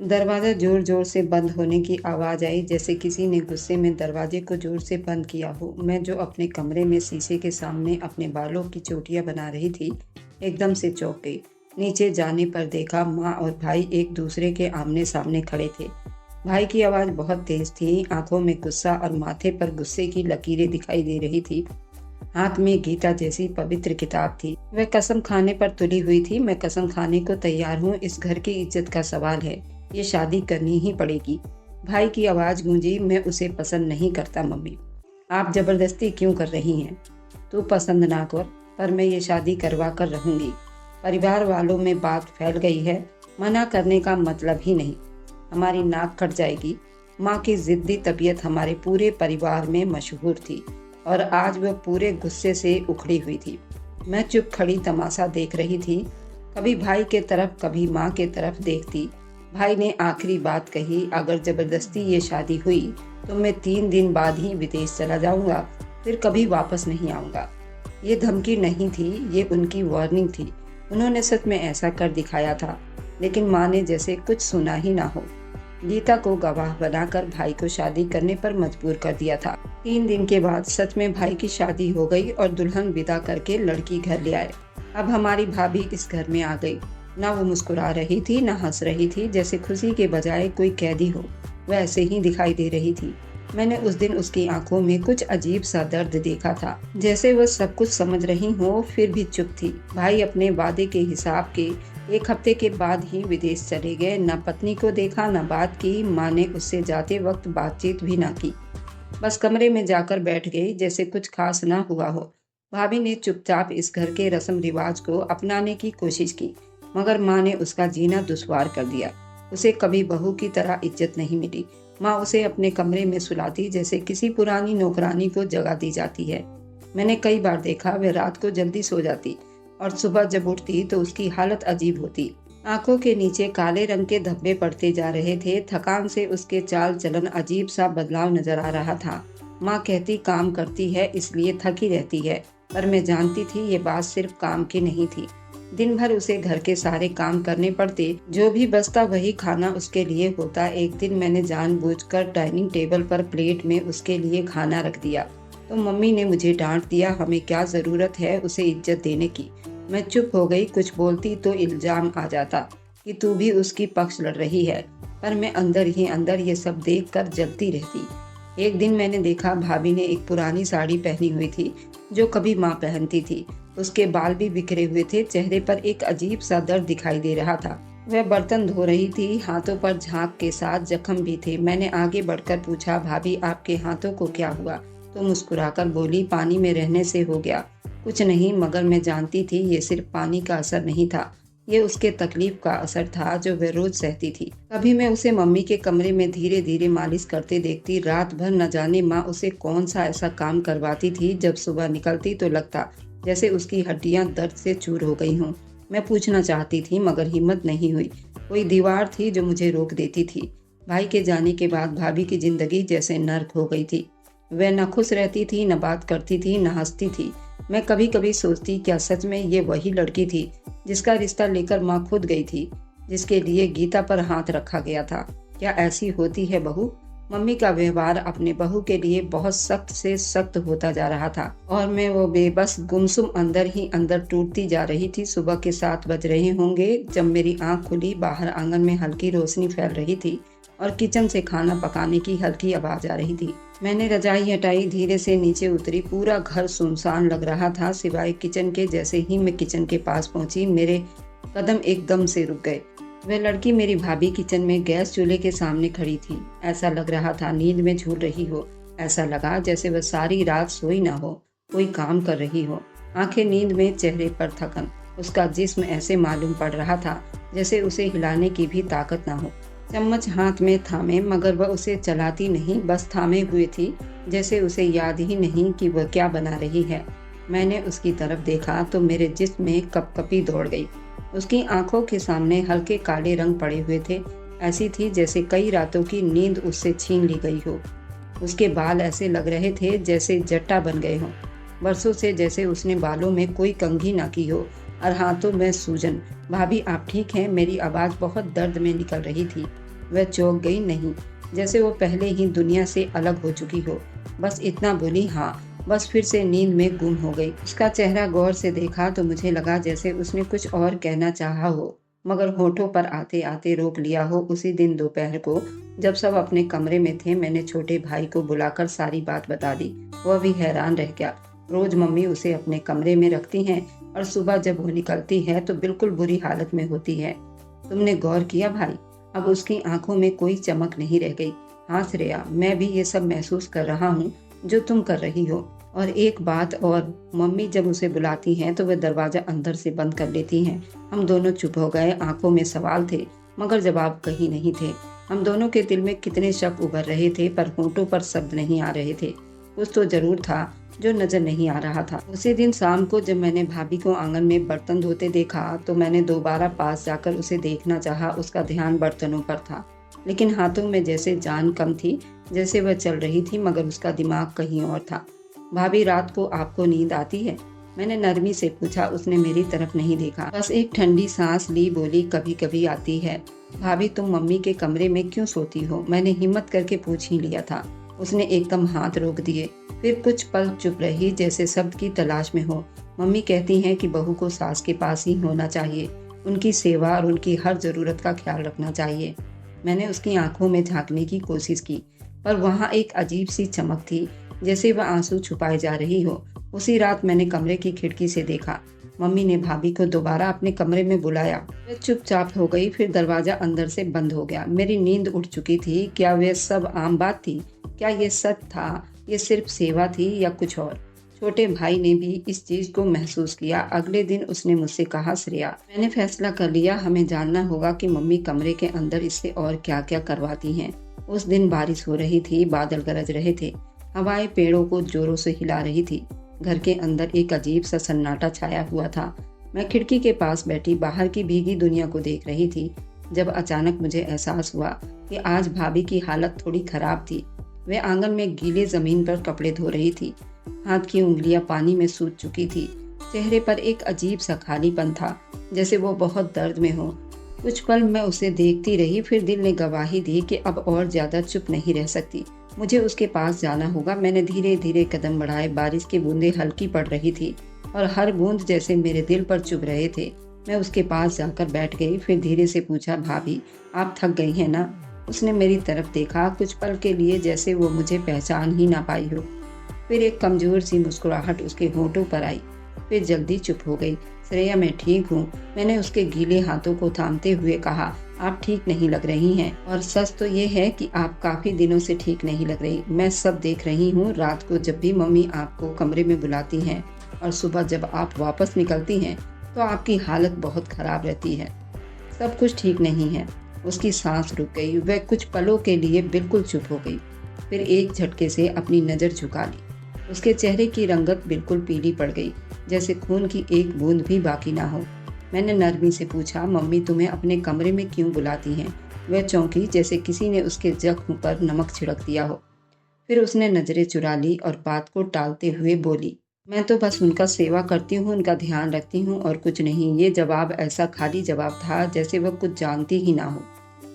दरवाज़ा ज़ोर-ज़ोर से बंद होने की आवाज़ आई, जैसे किसी ने गुस्से में दरवाजे को ज़ोर से बंद किया हो। मैं जो अपने कमरे में शीशे के सामने अपने बालों की चोटियाँ बना रही थी, एकदम से चौंक गई। नीचे जाने पर देखा माँ और भाई एक दूसरे के आमने-सामने खड़े थे। भाई की आवाज़ बहुत तेज़ थी, आँखों में गुस्सा और माथे पर गुस्से की लकीरें दिखाई दे रही थी। हाथ में गीता जैसी पवित्र किताब थी। वह कसम खाने पर तुली हुई थी, मैं कसम खाने को तैयार हूँ, इस घर की इज्जत का सवाल है। ये शादी करनी ही पड़ेगी। भाई की आवाज़ गूंजी, मैं उसे पसंद नहीं करता मम्मी। आप जबरदस्ती क्यों कर रही हैं? तू पसंद ना कर, पर मैं ये शादी करवा कर रहूंगी। परिवार वालों में बात फैल गई है, मना करने का मतलब ही नहीं। हमारी नाक कट जाएगी। माँ की जिद्दी तबीयत हमारे पूरे परिवार में मशहूर थी और आज वह पूरे गुस्से से उखड़ी हुई थी। मैं चुप खड़ी तमाशा देख रही थी, कभी भाई के तरफ कभी माँ के तरफ देखती। भाई ने आखिरी बात कही, अगर जबरदस्ती ये शादी हुई तो मैं 3 दिन बाद ही विदेश चला जाऊंगा, फिर कभी वापस नहीं आऊंगा। ये धमकी नहीं थी, ये उनकी वार्निंग थी। उन्होंने सच में ऐसा कर दिखाया था, लेकिन माँ ने जैसे कुछ सुना ही ना हो। गीता को गवाह बनाकर भाई को शादी करने पर मजबूर कर दिया था। 3 दिन के बाद सच में भाई की शादी हो गई और दुल्हन विदा करके लड़की घर ले आए। अब हमारी भाभी इस घर में आ गई। ना वो मुस्कुरा रही थी, ना हंस रही थी, जैसे खुशी के बजाय कोई कैदी हो, वैसे ही दिखाई दे रही थी। मैंने उस दिन उसकी आंखों में कुछ अजीब सा दर्द देखा था, जैसे वह सब कुछ समझ रही हो फिर भी चुप थी। भाई अपने वादे के हिसाब के 1 हफ्ते के बाद ही विदेश चले गए। ना पत्नी को देखा, ना बात की। माँ ने उससे जाते वक्त बातचीत भी ना की, बस कमरे में जाकर बैठ गई, जैसे कुछ खास ना हुआ हो। भाभी ने चुपचाप इस घर के रस्म रिवाज को अपनाने की कोशिश की, मगर माँ ने उसका जीना दुश्वार कर दिया। उसे कभी बहू की तरह इज्जत नहीं मिली। माँ उसे अपने कमरे में सुलाती, जैसे किसी पुरानी नौकरानी को जगह दी जाती है। मैंने कई बार देखा, वह रात को जल्दी सो जाती और सुबह जब उठती तो उसकी हालत अजीब होती। आंखों के नीचे काले रंग के धब्बे पड़ते जा रहे थे। थकान से उसके चाल चलन अजीब सा बदलाव नजर आ रहा था। माँ कहती काम करती है इसलिए थकी रहती है, पर मैं जानती थी ये बात सिर्फ काम की नहीं थी। दिन भर उसे घर के सारे काम करने पड़ते, जो भी बचता वही खाना उसके लिए होता। एक दिन मैंने जानबूझकर डाइनिंग टेबल पर प्लेट में उसके लिए खाना रख दिया तो मम्मी ने मुझे डांट दिया, हमें क्या जरूरत है उसे इज्जत देने की। मैं चुप हो गई, कुछ बोलती तो इल्जाम आ जाता कि तू भी उसकी पक्ष लड़ रही है, पर मैं अंदर ही अंदर ये सब देखकर जलती रहती। एक दिन मैंने देखा, भाभी ने एक पुरानी साड़ी पहनी हुई थी जो कभी माँ पहनती थी। उसके बाल भी बिखरे हुए थे, चेहरे पर एक अजीब सा दर्द दिखाई दे रहा था। वह बर्तन धो रही थी, हाथों पर झाग के साथ जख्म भी थे। मैंने आगे बढ़कर पूछा, भाभी आपके हाथों को क्या हुआ? तो मुस्कुराकर बोली, पानी में रहने से हो गया। कुछ नहीं, मगर मैं जानती थी ये सिर्फ पानी का असर नहीं था, ये उसके तकलीफ का असर था जो वह रोज सहती थी। कभी मैं उसे मम्मी के कमरे में धीरे धीरे मालिश करते देखती। रात भर न जाने माँ उसे कौन सा ऐसा काम करवाती थी, जब सुबह निकलती तो लगता जैसे उसकी हड्डियां दर्द से चूर हो गई हों। मैं पूछना चाहती थी मगर हिम्मत नहीं हुई। कोई दीवार थी जो मुझे रोक देती थी। भाई के जाने के बाद भाभी की जिंदगी जैसे नर्क हो गई थी। वह न खुश रहती थी, न बात करती थी, न हंसती थी। मैं कभी कभी सोचती, क्या सच में ये वही लड़की थी जिसका रिश्ता लेकर माँ खुद गई थी, जिसके लिए गीता पर हाथ रखा गया था? क्या ऐसी होती है बहू? मम्मी का व्यवहार अपने बहू के लिए बहुत सख्त से सख्त होता जा रहा था और मैं वो बेबस गुमसुम अंदर ही अंदर टूटती जा रही थी। सुबह के 7 बज रहे होंगे जब मेरी आंख खुली। बाहर आंगन में हल्की रोशनी फैल रही थी और किचन से खाना पकाने की हल्की आवाज आ रही थी। मैंने रजाई हटाई, धीरे से नीचे उतरी। पूरा घर सुनसान लग रहा था सिवाय किचन के। जैसे ही मैं किचन के पास पहुंची, मेरे कदम एकदम से रुक गए। वह लड़की मेरी भाभी किचन में गैस चूल्हे के सामने खड़ी थी। ऐसा लग रहा था नींद में झूल रही हो। ऐसा लगा जैसे वह सारी रात सोई ना हो, कोई काम कर रही हो। आंखें नींद में, चेहरे पर थकन। उसका जिस्म ऐसे मालूम पड़ रहा था जैसे उसे हिलाने की भी ताकत ना हो। चम्मच हाथ में थामे, मगर वह उसे चलाती नहीं, बस थामे हुए थी, जैसे उसे याद ही नहीं कि वह क्या बना रही है। मैंने उसकी तरफ देखा तो मेरे जिस्म में कपकपी दौड़ गई। उसकी आंखों के सामने हल्के काले रंग पड़े हुए थे। ऐसी थी जैसे कई रातों की नींद उससे छीन ली गई हो। उसके बाल ऐसे लग रहे थे जैसे जट्टा बन गए हों। बरसों से जैसे उसने बालों में कोई कंघी ना की हो और हाथों में सूजन। भाभी आप ठीक हैं? मेरी आवाज़ बहुत दर्द में निकल रही थी। वह चौंक गई। नहीं, जैसे वो पहले ही दुनिया से अलग हो चुकी हो। बस इतना बोली, हाँ। बस फिर से नींद में गुम हो गई। उसका चेहरा गौर से देखा तो मुझे लगा जैसे उसने कुछ और कहना चाहा हो, मगर होठों पर आते आते रोक लिया हो। उसी दिन दोपहर को जब सब अपने कमरे में थे, मैंने छोटे भाई को बुलाकर सारी बात बता दी। वह भी हैरान रह गया। रोज मम्मी उसे अपने कमरे में रखती हैं और सुबह जब वो निकलती है तो बिल्कुल बुरी हालत में होती है। तुमने गौर किया भाई? अब उसकी आंखों में कोई चमक नहीं रह गई। हाँ श्रेया, मैं भी ये सब महसूस कर रहा हूँ जो तुम कर रही हो। और एक बात और, मम्मी जब उसे बुलाती हैं तो वह दरवाजा अंदर से बंद कर लेती हैं। हम दोनों चुप हो गए। आंखों में सवाल थे मगर जवाब कहीं नहीं थे। हम दोनों के दिल में कितने शक उभर रहे थे पर होंठों पर शब्द नहीं आ रहे थे। कुछ तो जरूर था जो नजर नहीं आ रहा था। उसी दिन शाम को जब मैंने भाभी को आंगन में बर्तन धोते देखा तो मैंने दोबारा पास जाकर उसे देखना चाहा। उसका ध्यान बर्तनों पर था, लेकिन हाथों में जैसे जान कम थी। जैसे वह चल रही थी मगर उसका दिमाग कहीं और था। भाभी, रात को आपको नींद आती है? मैंने नरमी से पूछा। उसने मेरी तरफ नहीं देखा, बस एक ठंडी सांस ली। बोली, कभी कभी आती है। भाभी, तुम मम्मी के कमरे में क्यों सोती हो? मैंने हिम्मत करके पूछ ही लिया था। उसने एकदम हाथ रोक दिए। फिर कुछ पल चुप रही जैसे शब्द की तलाश में हो। मम्मी कहती हैं कि बहू को सास के पास ही होना चाहिए, उनकी सेवा और उनकी हर जरूरत का ख्याल रखना चाहिए। मैंने उसकी आंखों में झांकने की कोशिश की पर वहाँ एक अजीब सी चमक थी, जैसे वह आंसू छुपाए जा रही हो। उसी रात मैंने कमरे की खिड़की से देखा। मम्मी ने भाभी को दोबारा अपने कमरे में बुलाया। वह चुपचाप हो गई। फिर दरवाजा अंदर से बंद हो गया। मेरी नींद उड़ चुकी थी। क्या वह सब आम बात थी? क्या ये सच था? ये सिर्फ सेवा थी या कुछ और? छोटे भाई ने भी इस चीज को महसूस किया। अगले दिन उसने मुझसे कहा, श्रेया, मैंने फैसला कर लिया, हमें जानना होगा कि मम्मी कमरे के अंदर इससे और क्या क्या करवाती हैं। उस दिन बारिश हो रही थी, बादल गरज रहे थे, हवाएं पेड़ों को जोरों से हिला रही थी। घर के अंदर एक अजीब सा सन्नाटा छाया हुआ था। मैं खिड़की के पास बैठी बाहर की भीगी दुनिया को देख रही थी जब अचानक मुझे एहसास हुआ कि आज भाभी की हालत थोड़ी खराब थी। वह आंगन में गीले जमीन पर कपड़े धो रही थी। हाथ की उंगलियां पानी में सूज चुकी थी। चेहरे पर एक अजीब सा खालीपन था, जैसे वो बहुत दर्द में हो। कुछ पल मैं उसे देखती रही, फिर दिल ने गवाही दी कि अब और ज्यादा चुप नहीं रह सकती, मुझे उसके पास जाना होगा। मैंने धीरे धीरे कदम बढ़ाए। बारिश की बूंदें हल्की पड़ रही थी और हर बूंद जैसे मेरे दिल पर चुभ रहे थे। मैं उसके पास जाकर बैठ गई। फिर धीरे से पूछा, भाभी, आप थक गई हैं ना? उसने मेरी तरफ देखा, कुछ पल के लिए जैसे वो मुझे पहचान ही ना पाई हो। फिर एक कमजोर सी मुस्कुराहट उसके होठों पर आई, फिर जल्दी चुप हो गई। श्रेया, मैं ठीक हूँ, मैंने उसके गीले हाथों को थामते हुए कहा। आप ठीक नहीं लग रही हैं, और सच तो ये है कि आप काफी दिनों से ठीक नहीं लग रही। मैं सब देख रही हूँ। रात को जब भी मम्मी आपको कमरे में बुलाती हैं और सुबह जब आप वापस निकलती हैं तो आपकी हालत बहुत खराब रहती है। सब कुछ ठीक नहीं है। उसकी सांस रुक गई। वह कुछ पलों के लिए बिल्कुल चुप हो गई, फिर एक झटके से अपनी नजर झुका ली। उसके चेहरे की रंगत बिल्कुल पीली पड़ गई, जैसे खून की एक बूंद भी बाकी ना हो। मैंने नरमी से पूछा, मम्मी तुम्हें अपने कमरे में क्यों बुलाती हैं? वह चौंकी, जैसे किसी ने उसके जख्म पर नमक छिड़क दिया हो। फिर उसने नजरें चुरा ली और बात को टालते हुए बोली, मैं तो बस उनका सेवा करती हूँ, उनका ध्यान रखती हूँ और कुछ नहीं। ये जवाब ऐसा खाली जवाब था जैसे वह कुछ जानती ही ना हो।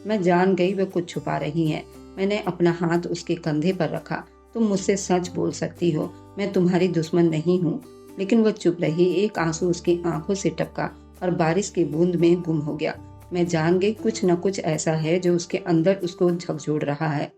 मैं जान गई वह कुछ छुपा रही हैं। मैंने अपना हाथ उसके कंधे पर रखा। तुम मुझसे सच बोल सकती हो, मैं तुम्हारी दुश्मन नहीं हूँ। लेकिन वह चुप रही। एक आंसू उसकी आंखों से टपका और बारिश की बूंद में गुम हो गया। मैं जान गई कुछ न कुछ ऐसा है जो उसके अंदर उसको झकझोर रहा है,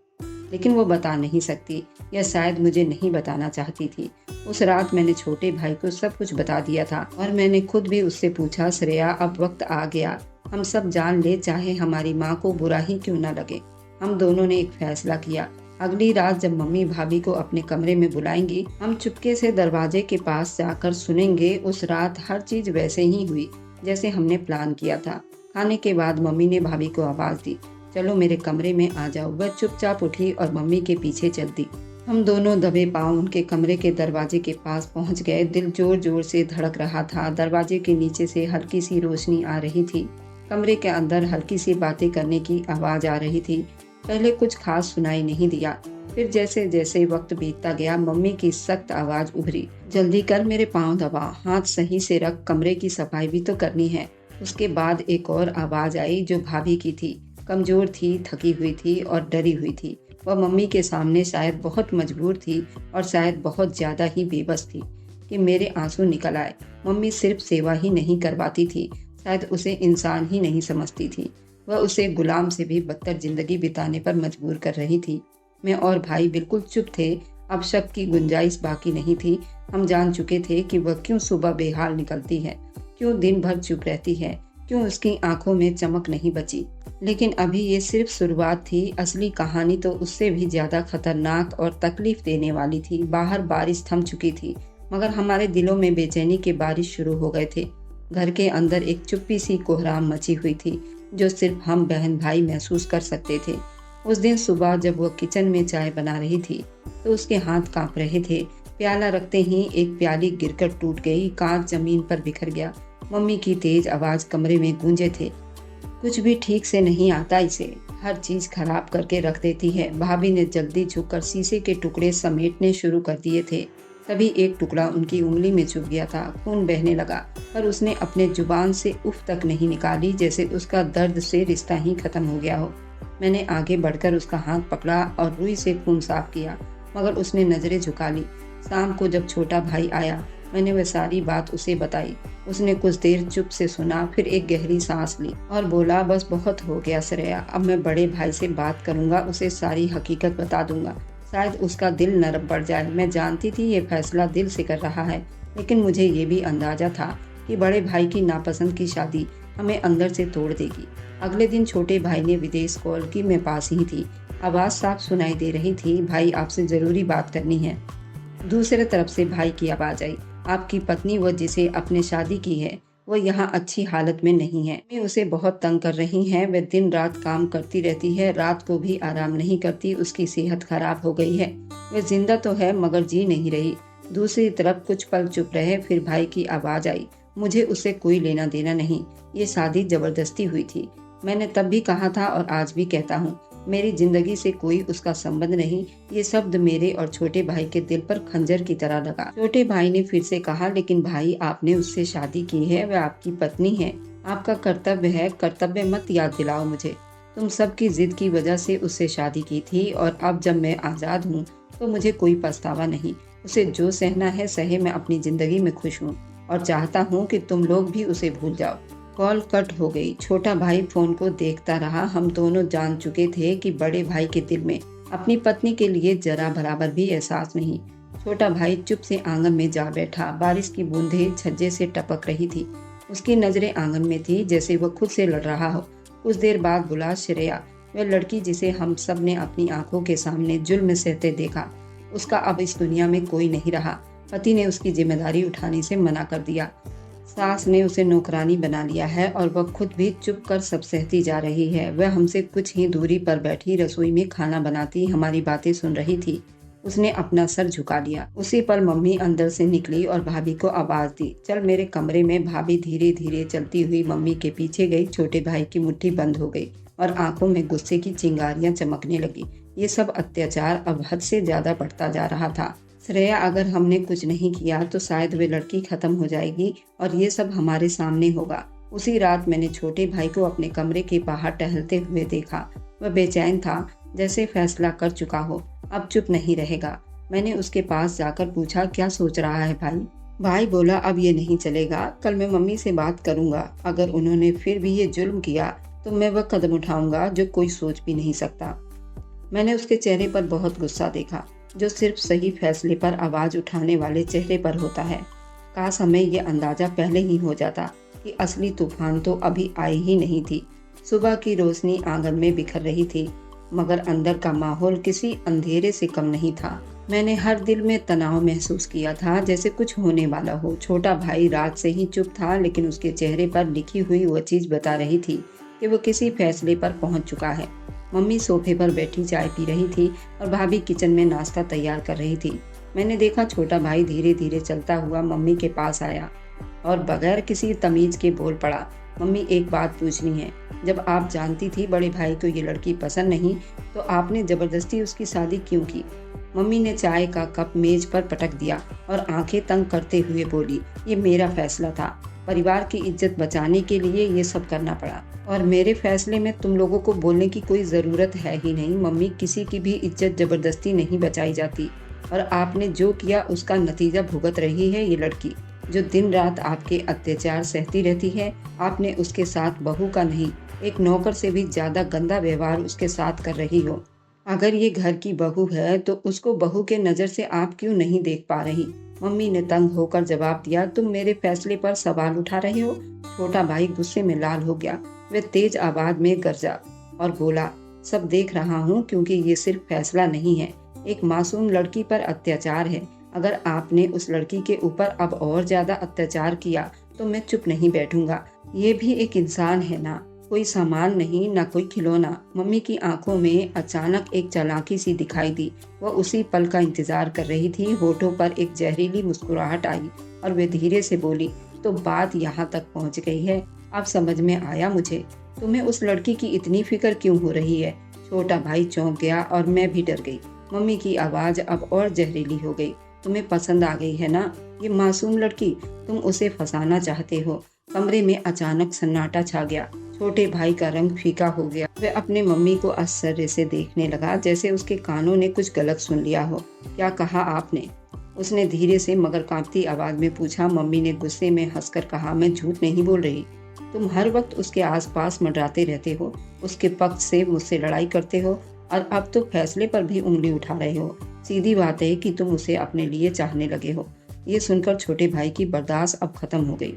लेकिन वो बता नहीं सकती, या शायद मुझे नहीं बताना चाहती थी। उस रात मैंने छोटे भाई को सब कुछ बता दिया था और मैंने खुद भी उससे पूछा, श्रेया, अब वक्त आ गया, हम सब जान ले, चाहे हमारी माँ को बुरा ही क्यों न लगे। हम दोनों ने एक फैसला किया। अगली रात जब मम्मी भाभी को अपने कमरे में बुलाएंगी, हम चुपके से दरवाजे के पास जाकर सुनेंगे। उस रात हर चीज वैसे ही हुई जैसे हमने प्लान किया था। खाने के बाद मम्मी ने भाभी को आवाज दी, चलो मेरे कमरे में आ जाओ। वह चुपचाप उठी और मम्मी के पीछे चल दी। हम दोनों दबे पांव उनके कमरे के दरवाजे के पास पहुंच गए। दिल जोर जोर से धड़क रहा था। दरवाजे के नीचे से हल्की सी रोशनी आ रही थी। कमरे के अंदर हल्की सी बातें करने की आवाज़ आ रही थी। पहले कुछ खास सुनाई नहीं दिया, फिर जैसे जैसे वक्त बीतता गया मम्मी की सख्त आवाज़ उभरी, जल्दी कर, मेरे पाँव दबा, हाथ सही से रख, कमरे की सफाई भी तो करनी है। उसके बाद एक और आवाज़ आई जो भाभी की थी। कमज़ोर थी, थकी हुई थी और डरी हुई थी। वह मम्मी के सामने शायद बहुत मजबूर थी और शायद बहुत ज़्यादा ही बेबस थी कि मेरे आंसू निकल आए। मम्मी सिर्फ सेवा ही नहीं करवाती थी, शायद उसे इंसान ही नहीं समझती थी। वह उसे गुलाम से भी बदतर जिंदगी बिताने पर मजबूर कर रही थी। मैं और भाई बिल्कुल चुप थे। अब शक की गुंजाइश बाकी नहीं थी। हम जान चुके थे कि वह क्यों सुबह बेहाल निकलती है, क्यों दिन भर चुप रहती है, क्यों उसकी आंखों में चमक नहीं बची। लेकिन अभी ये सिर्फ शुरुआत थी, असली कहानी तो उससे भी ज्यादा खतरनाक और तकलीफ देने वाली थी। बाहर बारिश थम चुकी थी, मगर हमारे दिलों में बेचैनी के बारिश शुरू हो गए थे। घर के अंदर एक चुप्पी सी कोहराम मची हुई थी, जो सिर्फ हम बहन भाई महसूस कर सकते थे। उस दिन सुबह जब वह किचन में चाय बना रही थी, तो उसके हाथ कांप रहे थे। प्याला रखते ही एक प्याली गिरकर टूट गई, कांच जमीन पर बिखर गया। मम्मी की तेज आवाज कमरे में गूंजे थे, कुछ भी ठीक से नहीं आता इसे, हर चीज खराब करके रख देती है। भाभी ने जल्दी झुककर शीशे के टुकड़े समेटने शुरू कर दिए थे। तभी एक टुकड़ा उनकी उंगली में चुभ गया था। खून बहने लगा, पर उसने अपने जुबान से उफ तक नहीं निकाली, जैसे उसका दर्द से रिश्ता ही खत्म हो गया हो। मैंने आगे बढ़कर उसका हाथ पकड़ा और रुई से खून साफ किया, मगर उसने नजरें झुका ली। शाम को जब छोटा भाई आया, मैंने वह सारी बात उसे बताई। उसने कुछ देर चुप से सुना, फिर एक गहरी सांस ली और बोला, बस बहुत हो गया श्रेया, अब मैं बड़े भाई से बात करूंगा, उसे सारी हकीकत बता दूंगा। शायद उसका दिल नरम पड़ जाए। मैं जानती थी ये फैसला दिल से कर रहा है, लेकिन मुझे ये भी अंदाजा था कि बड़े भाई की नापसंद की शादी हमें अंदर से तोड़ देगी। अगले दिन छोटे भाई ने विदेश कॉल की, मैं पास ही थी। आवाज साफ सुनाई दे रही थी, भाई आपसे जरूरी बात करनी है। दूसरे तरफ से भाई की आवाज आई, आपकी पत्नी, वो जिसे अपने शादी की है, वो यहाँ अच्छी हालत में नहीं है। मैं उसे बहुत तंग कर रही हैं। वह दिन रात काम करती रहती है, रात को भी आराम नहीं करती, उसकी सेहत खराब हो गई है। वह जिंदा तो है मगर जी नहीं रही। दूसरी तरफ कुछ पल चुप रहे, फिर भाई की आवाज आई, मुझे उससे कोई लेना देना नहीं, ये शादी जबरदस्ती हुई थी। मैंने तब भी कहा था और आज भी कहता हूँ, मेरी जिंदगी से कोई उसका संबंध नहीं। ये शब्द मेरे और छोटे भाई के दिल पर खंजर की तरह लगा। छोटे भाई ने फिर से कहा, लेकिन भाई आपने उससे शादी की है, वह आपकी पत्नी है, आपका कर्तव्य है। कर्तव्य मत याद दिलाओ मुझे। तुम सबकी जिद की वजह से उससे शादी की थी और अब जब मैं आजाद हूँ तो मुझे कोई पछतावा नहीं। उसे जो सहना है सहे, मैं अपनी जिंदगी में खुश हूँ और चाहता हूँ कि तुम लोग भी उसे भूल जाओ। कॉल कट हो गई। छोटा भाई फोन को देखता रहा। हम दोनों जान चुके थे कि बड़े भाई के दिल में अपनी पत्नी के लिए जरा बराबर भी एहसास नहीं। छोटा भाई चुप से आंगन में जा बैठा। बारिश की बूंदें छज्जे से टपक रही थी। उसकी नजरें आंगन में थी, जैसे वह खुद से लड़ रहा हो। कुछ देर बाद बोला, श्रेया, वह लड़की जिसे हम सब ने अपनी आंखों के सामने जुल्म सहते देखा, उसका अब इस दुनिया में कोई नहीं रहा। पति ने उसकी जिम्मेदारी उठाने से मना कर दिया। सास ने उसे नौकरानी बना लिया है और वह खुद भी चुप कर सब सहती जा रही है। वह हमसे कुछ ही दूरी पर बैठी रसोई में खाना बनाती हमारी बातें सुन रही थी। उसने अपना सर झुका लिया। उसी पर मम्मी अंदर से निकली और भाभी को आवाज दी, चल मेरे कमरे में। भाभी धीरे धीरे चलती हुई मम्मी के पीछे गई। छोटे भाई की मुट्ठी बंद हो गई और आंखों में गुस्से की चिंगारियां चमकने लगी। ये सब अत्याचार अब हद से ज्यादा बढ़ता जा रहा था। श्रेया, अगर हमने कुछ नहीं किया तो शायद वे लड़की खत्म हो जाएगी और ये सब हमारे सामने होगा। उसी रात मैंने छोटे भाई को अपने कमरे के बाहर टहलते हुए देखा। वह बेचैन था, जैसे फैसला कर चुका हो, अब चुप नहीं रहेगा। मैंने उसके पास जाकर पूछा, क्या सोच रहा है भाई? भाई बोला, अब ये नहीं चलेगा, कल मैं मम्मी से बात करूंगा। अगर उन्होंने फिर भी ये जुल्म किया तो मैं वह कदम उठाऊंगा जो कोई सोच भी नहीं सकता। मैंने उसके चेहरे पर बहुत गुस्सा देखा, जो सिर्फ सही फैसले पर आवाज उठाने वाले चेहरे पर होता है। काश हमें ये अंदाजा पहले ही हो जाता कि असली तूफान तो अभी आई ही नहीं थी। सुबह की रोशनी आंगन में बिखर रही थी, मगर अंदर का माहौल किसी अंधेरे से कम नहीं था। मैंने हर दिल में तनाव महसूस किया था, जैसे कुछ होने वाला हो। छोटा भाई रात से ही चुप था, लेकिन उसके चेहरे पर लिखी हुई वो चीज बता रही थी कि वो किसी फैसले पर पहुंच चुका है। मम्मी सोफे पर बैठी चाय पी रही थी और भाभी किचन में नाश्ता तैयार कर रही थी। मैंने देखा छोटा भाई धीरे धीरे चलता हुआ मम्मी के पास आया और बगैर किसी तमीज के बोल पड़ा, मम्मी एक बात पूछनी है, जब आप जानती थी बड़े भाई को ये लड़की पसंद नहीं, तो आपने जबरदस्ती उसकी शादी क्यों की? मम्मी ने चाय का कप मेज पर पटक दिया और आंखें तंग करते हुए बोली, ये मेरा फैसला था। परिवार की इज्जत बचाने के लिए ये सब करना पड़ा और मेरे फैसले में तुम लोगों को बोलने की कोई ज़रूरत है ही नहीं। मम्मी, किसी की भी इज्जत ज़बरदस्ती नहीं बचाई जाती और आपने जो किया उसका नतीजा भुगत रही है ये लड़की, जो दिन रात आपके अत्याचार सहती रहती है। आपने उसके साथ बहू का नहीं, एक नौकर से भी ज़्यादा गंदा व्यवहार उसके साथ कर रही हो। अगर ये घर की बहू है तो उसको बहू के नज़र से आप क्यों नहीं देख पा रही? मम्मी ने तंग होकर जवाब दिया, तुम मेरे फैसले पर सवाल उठा रहे हो? छोटा भाई गुस्से में लाल हो गया। वह तेज आवाज में गरजा और बोला, सब देख रहा हूँ, क्योंकि ये सिर्फ फैसला नहीं है, एक मासूम लड़की पर अत्याचार है। अगर आपने उस लड़की के ऊपर अब और ज्यादा अत्याचार किया तो मैं चुप नहीं बैठूंगा। ये भी एक इंसान है ना, कोई सामान नहीं, ना कोई खिलौना। मम्मी की आंखों में अचानक एक चालाकी सी दिखाई दी। वह उसी पल का इंतजार कर रही थी। होठों पर एक जहरीली मुस्कुराहट आई और वे धीरे से बोली, तो बात यहाँ तक पहुँच गई है, अब समझ में आया मुझे। तुम्हें उस लड़की की इतनी फिक्र क्यों हो रही है? छोटा भाई चौंक गया और मैं भी डर गई। मम्मी की आवाज अब और जहरीली हो गई। तुम्हें पसंद आ गई है ना ये मासूम लड़की? तुम उसे फंसाना चाहते हो। कमरे में अचानक सन्नाटा छा गया। छोटे भाई का रंग फीका हो गया। वह अपने मम्मी को आश्चर्य से देखने लगा, जैसे उसके कानों ने कुछ गलत सुन लिया हो। क्या कहा आपने? उसने धीरे से मगर कांपती आवाज में पूछा। मम्मी ने गुस्से में हंसकर कहा, मैं झूठ नहीं बोल रही। तुम हर वक्त उसके आसपास मंडराते रहते हो, उसके पक्ष से मुझसे लड़ाई करते हो और अब तो फैसले पर भी उंगली उठा रहे हो। सीधी बात है कि तुम उसे अपने लिए चाहने लगे हो। ये सुनकर छोटे भाई की बर्दाश्त अब खत्म हो गई।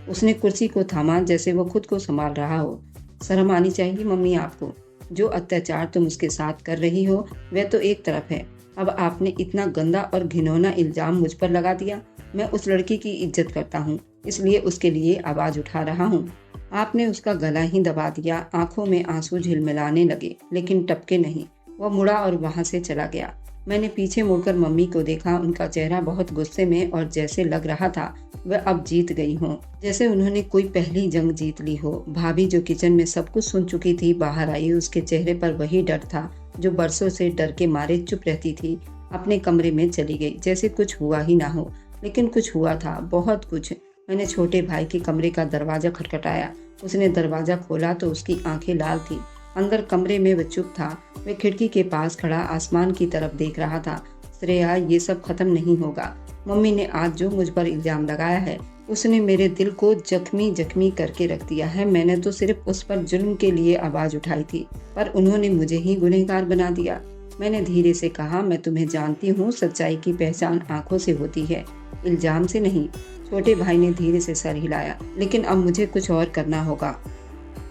उसने कुर्सी को थामा, जैसे वो खुद को संभाल रहा हो। शर्म आनी चाहिए मम्मी आपको। जो अत्याचार तुम उसके साथ कर रही हो वह तो एक तरफ है, अब आपने इतना गंदा और घिनौना इल्जाम मुझ पर लगा दिया। मैं उस लड़की की इज्जत करता हूँ, इसलिए उसके लिए आवाज उठा रहा हूँ। आपने उसका गला ही दबा दिया। आंखों में आंसू झिलमिलाने लगे, लेकिन टपके नहीं। वह मुड़ा और वहां से चला गया। मैंने पीछे मुड़कर मम्मी को देखा। उनका चेहरा बहुत गुस्से में और जैसे लग रहा था वह अब जीत गई हो, जैसे उन्होंने कोई पहली जंग जीत ली हो। भाभी जो किचन में सब कुछ सुन चुकी थी बाहर आई। उसके चेहरे पर वही डर था जो बरसों से डर के मारे चुप रहती थी। अपने कमरे में चली गई, जैसे कुछ हुआ ही ना हो। लेकिन कुछ हुआ था, बहुत कुछ। मैंने छोटे भाई के कमरे का दरवाजा खटखटाया। उसने दरवाजा खोला तो उसकी आंखें लाल थी। अंदर कमरे में वह चुप था। वह खिड़की के पास खड़ा आसमान की तरफ देख रहा था। श्रेया, ये सब खत्म नहीं होगा। मम्मी ने आज जो मुझ पर इल्जाम लगाया है, उसने मेरे दिल को जख्मी जख्मी करके रख दिया है। मैंने तो सिर्फ उस पर जुल्म के लिए आवाज उठाई थी, पर उन्होंने मुझे ही गुनहगार बना दिया। मैंने धीरे से कहा, मैं तुम्हें जानती हूँ, सच्चाई की पहचान आंखों से होती है, इल्जाम से नहीं। छोटे भाई ने धीरे से सर हिलाया। लेकिन अब मुझे कुछ और करना होगा।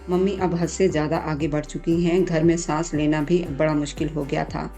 मम्मी अब हद से ज्यादा आगे बढ़ चुकी हैं। घर में सांस लेना भी बड़ा मुश्किल हो गया था।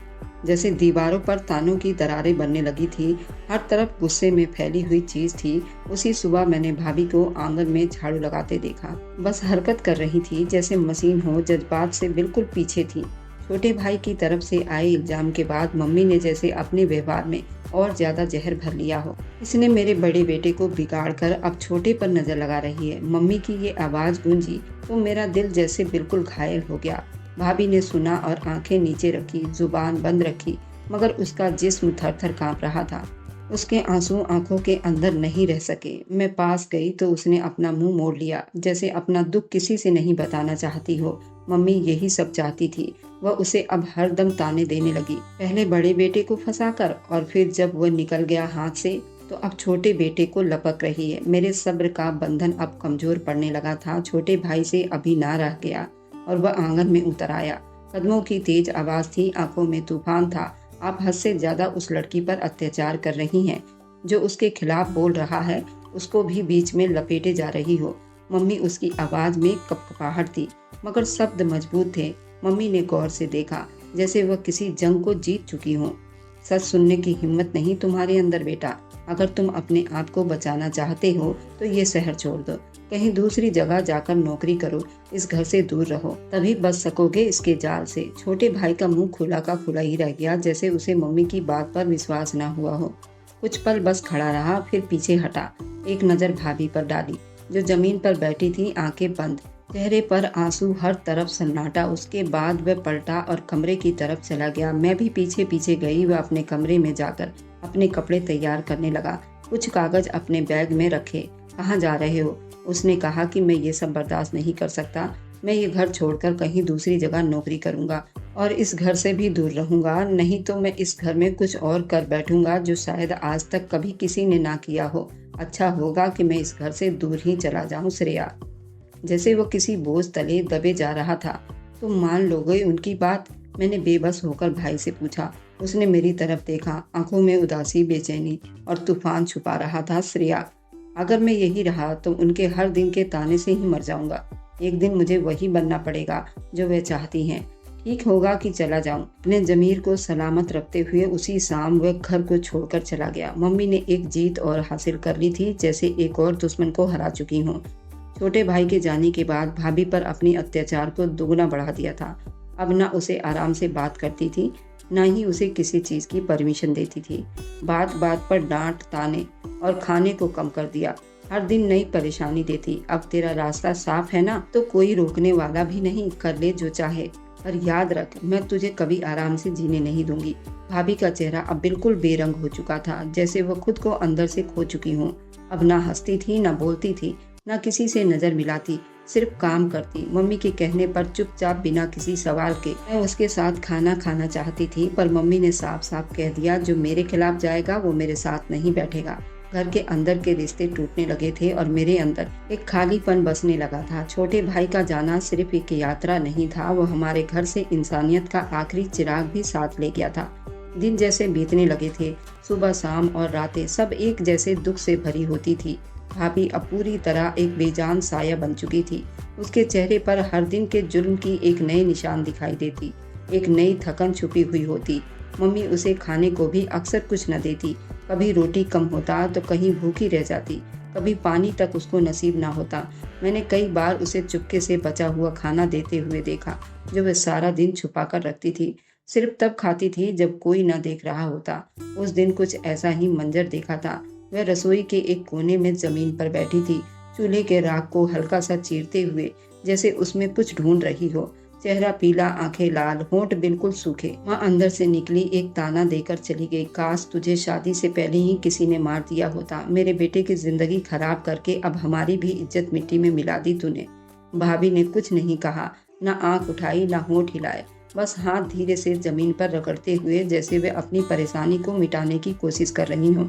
जैसे दीवारों पर तानों की दरारें बनने लगी थी। हर तरफ गुस्से में फैली हुई चीज थी। उसी सुबह मैंने भाभी को आंगन में झाड़ू लगाते देखा। बस हरकत कर रही थी जैसे मशीन हो, जज्बात से बिल्कुल पीछे थी। छोटे भाई की तरफ से आए इल्जाम के बाद मम्मी ने जैसे अपने व्यवहार में और ज्यादा जहर भर लिया हो। इसने मेरे बड़े बेटे को बिगाड़ कर अब छोटे पर नजर लगा रही है। मम्मी की ये आवाज गूंजी तो मेरा दिल जैसे बिल्कुल घायल हो गया। भाभी ने सुना और आंखें नीचे रखी, जुबान बंद रखी, मगर उसका जिस्म थर थर कांप रहा था। उसके आंसू आंखों के अंदर नहीं रह सके। मैं पास गई तो उसने अपना मुंह मोड़ लिया, जैसे अपना दुख किसी से नहीं बताना चाहती हो। मम्मी यही सब चाहती थी। वह उसे अब हर दम ताने देने लगी, पहले बड़े बेटे को फंसाकर और फिर जब वह निकल गया हाथ से तो अब छोटे बेटे को लपक रही है। मेरे सब्र का बंधन अब कमजोर पड़ने लगा था। छोटे भाई से अभी ना रह गया और वह आंगन में उतर आया। कदमों की तेज आवाज थी, आंखों में तूफान था। आप हद से ज्यादा उस लड़की पर अत्याचार कर रही हैं। जो उसके खिलाफ बोल रहा है उसको भी बीच में लपेटे जा रही हो। मम्मी, उसकी आवाज में कपकपाहट थी, मगर शब्द मजबूत थे। मम्मी ने गौर से देखा, जैसे वह किसी जंग को जीत चुकी हो। सच सुनने की हिम्मत नहीं तुम्हारे अंदर बेटा। अगर तुम अपने आप को बचाना चाहते हो तो ये शहर छोड़ दो, कहीं दूसरी जगह जाकर नौकरी करो, इस घर से दूर रहो, तभी बच सकोगे इसके जाल से। छोटे भाई का मुंह खुला का खुला ही रह गया, जैसे उसे मम्मी की बात पर विश्वास न हुआ हो। कुछ पल बस खड़ा रहा, फिर पीछे हटा, एक नजर भाभी पर डाली। जो ज़मीन पर बैठी थी, आंखें बंद, चेहरे पर आंसू, हर तरफ सन्नाटा। उसके बाद वह पलटा और कमरे की तरफ चला गया। मैं भी पीछे पीछे गई। वह अपने कमरे में जाकर अपने कपड़े तैयार करने लगा, कुछ कागज अपने बैग में रखे। कहाँ जा रहे हो? उसने कहा कि मैं ये सब बर्दाश्त नहीं कर सकता। मैं ये घर छोड़कर कहीं दूसरी जगह नौकरी करूंगा और इस घर से भी दूर रहूंगा। नहीं तो मैं इस घर में कुछ और कर बैठूंगा जो शायद आज तक कभी किसी ने ना किया हो। अच्छा होगा कि मैं इस घर से दूर ही चला जाऊं, श्रेया। जैसे वो किसी बोझ तले दबे जा रहा था। तुम मान लोगे उनकी बात? मैंने बेबस होकर भाई से पूछा। उसने मेरी तरफ देखा, आंखों में उदासी, बेचैनी और तूफान छुपा रहा था। श्रेया, अगर मैं यही रहा तो उनके हर दिन के ताने से ही मर जाऊंगा। एक दिन मुझे वही बनना पड़ेगा जो वे चाहती हैं। ठीक होगा कि चला जाऊं। अपने जमीर को सलामत रखते हुए उसी शाम वह घर को छोड़कर चला गया। मम्मी ने एक जीत और हासिल कर ली थी, जैसे एक और दुश्मन को हरा चुकी हूँ। छोटे भाई के जाने के बाद भाभी पर अपने अत्याचार को दुगना बढ़ा दिया था। अब न उसे आराम से बात करती थी, न ही उसे किसी चीज की परमिशन देती थी। बात बात पर डांट, ताने और खाने को कम कर दिया। हर दिन नई परेशानी देती। अब तेरा रास्ता साफ है ना, तो कोई रोकने वाला भी नहीं, कर ले जो चाहे, पर याद रख, मैं तुझे कभी आराम से जीने नहीं दूंगी। भाभी का चेहरा अब बिल्कुल बेरंग हो चुका था, जैसे वह खुद को अंदर से खो चुकी हूँ। अब ना हंसती थी, ना बोलती थी, ना किसी से नजर मिलाती, सिर्फ काम करती। मम्मी के कहने पर चुपचाप बिना किसी सवाल के मैं उसके साथ खाना खाना चाहती थी, पर मम्मी ने साफ साफ कह दिया, जो मेरे खिलाफ जाएगा वो मेरे साथ नहीं बैठेगा। घर के अंदर के रिश्ते टूटने लगे थे और मेरे अंदर एक खालीपन बसने लगा था। छोटे भाई का जाना सिर्फ एक यात्रा नहीं था, वो हमारे घर से इंसानियत का आखिरी चिराग भी साथ ले गया था। दिन जैसे बीतने लगे थे, सुबह शाम और रातें सब एक जैसे दुख से भरी होती थी। भाभी अब पूरी तरह एक बेजान साया बन चुकी थी। उसके चेहरे पर हर दिन के जुल्म की एक नई निशान दिखाई देती, एक नई थकन छुपी हुई होती। मम्मी उसे खाने को भी अक्सर कुछ न देती। कभी रोटी कम होता तो कहीं भूखी रह जाती, कभी पानी तक उसको नसीब ना होता। मैंने कई बार उसे चुपके से बचा हुआ खाना देते हुए देखा, जो वह सारा दिन छुपा कर रखती थी। सिर्फ तब खाती थी जब कोई न देख रहा होता। उस दिन कुछ ऐसा ही मंजर देखा था। वह रसोई के एक कोने में जमीन पर बैठी थी, चूल्हे के राख को हल्का सा चीरते हुए, जैसे उसमें कुछ ढूंढ रही हो। चेहरा पीला, आंखें लाल, होंठ बिल्कुल सूखे। माँ अंदर से निकली, एक ताना देकर चली गई, काश तुझे शादी से पहले ही किसी ने मार दिया होता। मेरे बेटे की जिंदगी खराब करके अब हमारी भी इज्जत मिट्टी में मिला दी तूने। भाभी ने कुछ नहीं कहा, न आंख उठाई, न होंठ हिलाए, बस हाथ धीरे से जमीन पर रगड़ते हुए, जैसे वे अपनी परेशानी को मिटाने की कोशिश कर रही हों।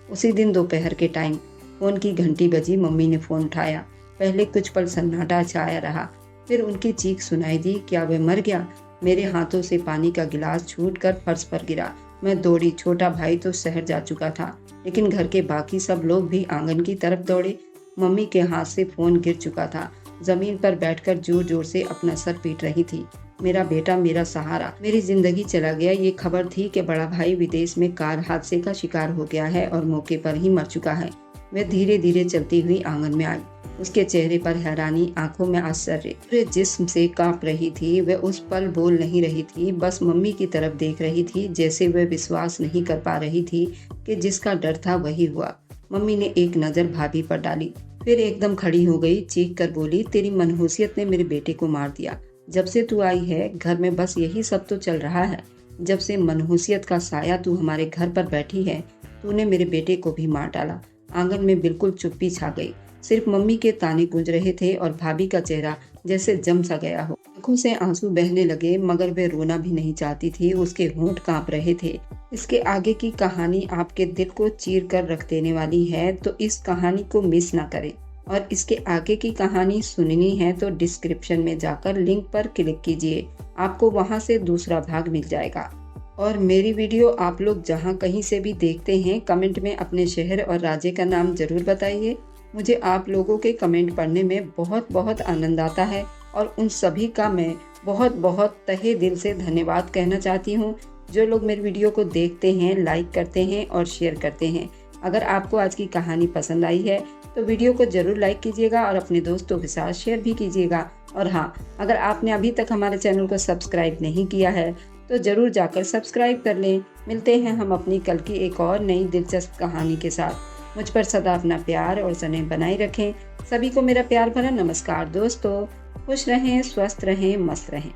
उसी दिन दोपहर के टाइम फोन की घंटी बजी। मम्मी ने फोन उठाया। पहले कुछ पल सन्नाटा छाया रहा, फिर उनकी चीख सुनाई दी, क्या वह मर गया? मेरे हाथों से पानी का गिलास छूटकर फर्श पर गिरा। मैं दौड़ी। छोटा भाई तो शहर जा चुका था, लेकिन घर के बाकी सब लोग भी आंगन की तरफ दौड़े। मम्मी के हाथ से फोन गिर चुका था। जमीन पर बैठकर जोर जोर से अपना सर पीट रही थी। मेरा बेटा, मेरा सहारा, मेरी जिंदगी चला गया। ये खबर थी कि बड़ा भाई विदेश में कार हादसे का शिकार हो गया है और मौके पर ही मर चुका है। वह धीरे धीरे चलती हुई आंगन में आई। उसके चेहरे पर हैरानी, आंखों में आश्चर्य, पूरे जिस्म से कांप रही थी। वह उस पल बोल नहीं रही थी, बस मम्मी की तरफ देख रही थी, जैसे वह विश्वास नहीं कर पा रही थी कि जिसका डर था वही हुआ। मम्मी ने एक नजर भाभी पर डाली, फिर एकदम खड़ी हो गई, चीख कर बोली, तेरी मनहूसियत ने मेरे बेटे को मार दिया। जब से तू आई है घर में बस यही सब तो चल रहा है। जब से मनहूसियत का साया तू हमारे घर पर बैठी है, तूने मेरे बेटे को भी मार डाला। आंगन में बिल्कुल चुप्पी छा गई। सिर्फ मम्मी के ताने गूंज रहे थे और भाभी का चेहरा जैसे जम सा गया हो। आंखों से आंसू बहने लगे, मगर वे रोना भी नहीं चाहती थी। उसके होंठ कांप रहे थे। इसके आगे की कहानी आपके दिल को चीर कर रख देने वाली है, तो इस कहानी को मिस ना करें। और इसके आगे की कहानी सुननी है तो डिस्क्रिप्शन में जाकर लिंक पर क्लिक कीजिए, आपको वहां से दूसरा भाग मिल जाएगा। और मेरी वीडियो आप लोग जहां कहीं से भी देखते हैं, कमेंट में अपने शहर और राज्य का नाम जरूर बताइए। मुझे आप लोगों के कमेंट पढ़ने में बहुत बहुत आनंद आता है और उन सभी का मैं बहुत बहुत तहे दिल से धन्यवाद कहना चाहती हूँ, जो लोग मेरी वीडियो को देखते हैं, लाइक करते हैं और शेयर करते हैं। अगर आपको आज की कहानी पसंद आई है तो वीडियो को जरूर लाइक कीजिएगा और अपने दोस्तों के साथ शेयर भी कीजिएगा। और हाँ, अगर आपने अभी तक हमारे चैनल को सब्सक्राइब नहीं किया है तो जरूर जाकर सब्सक्राइब कर लें। मिलते हैं हम अपनी कल की एक और नई दिलचस्प कहानी के साथ। मुझ पर सदा अपना प्यार और स्नेह बनाए रखें। सभी को मेरा प्यार भरा नमस्कार दोस्तों। खुश रहें, स्वस्थ रहें, मस्त रहें।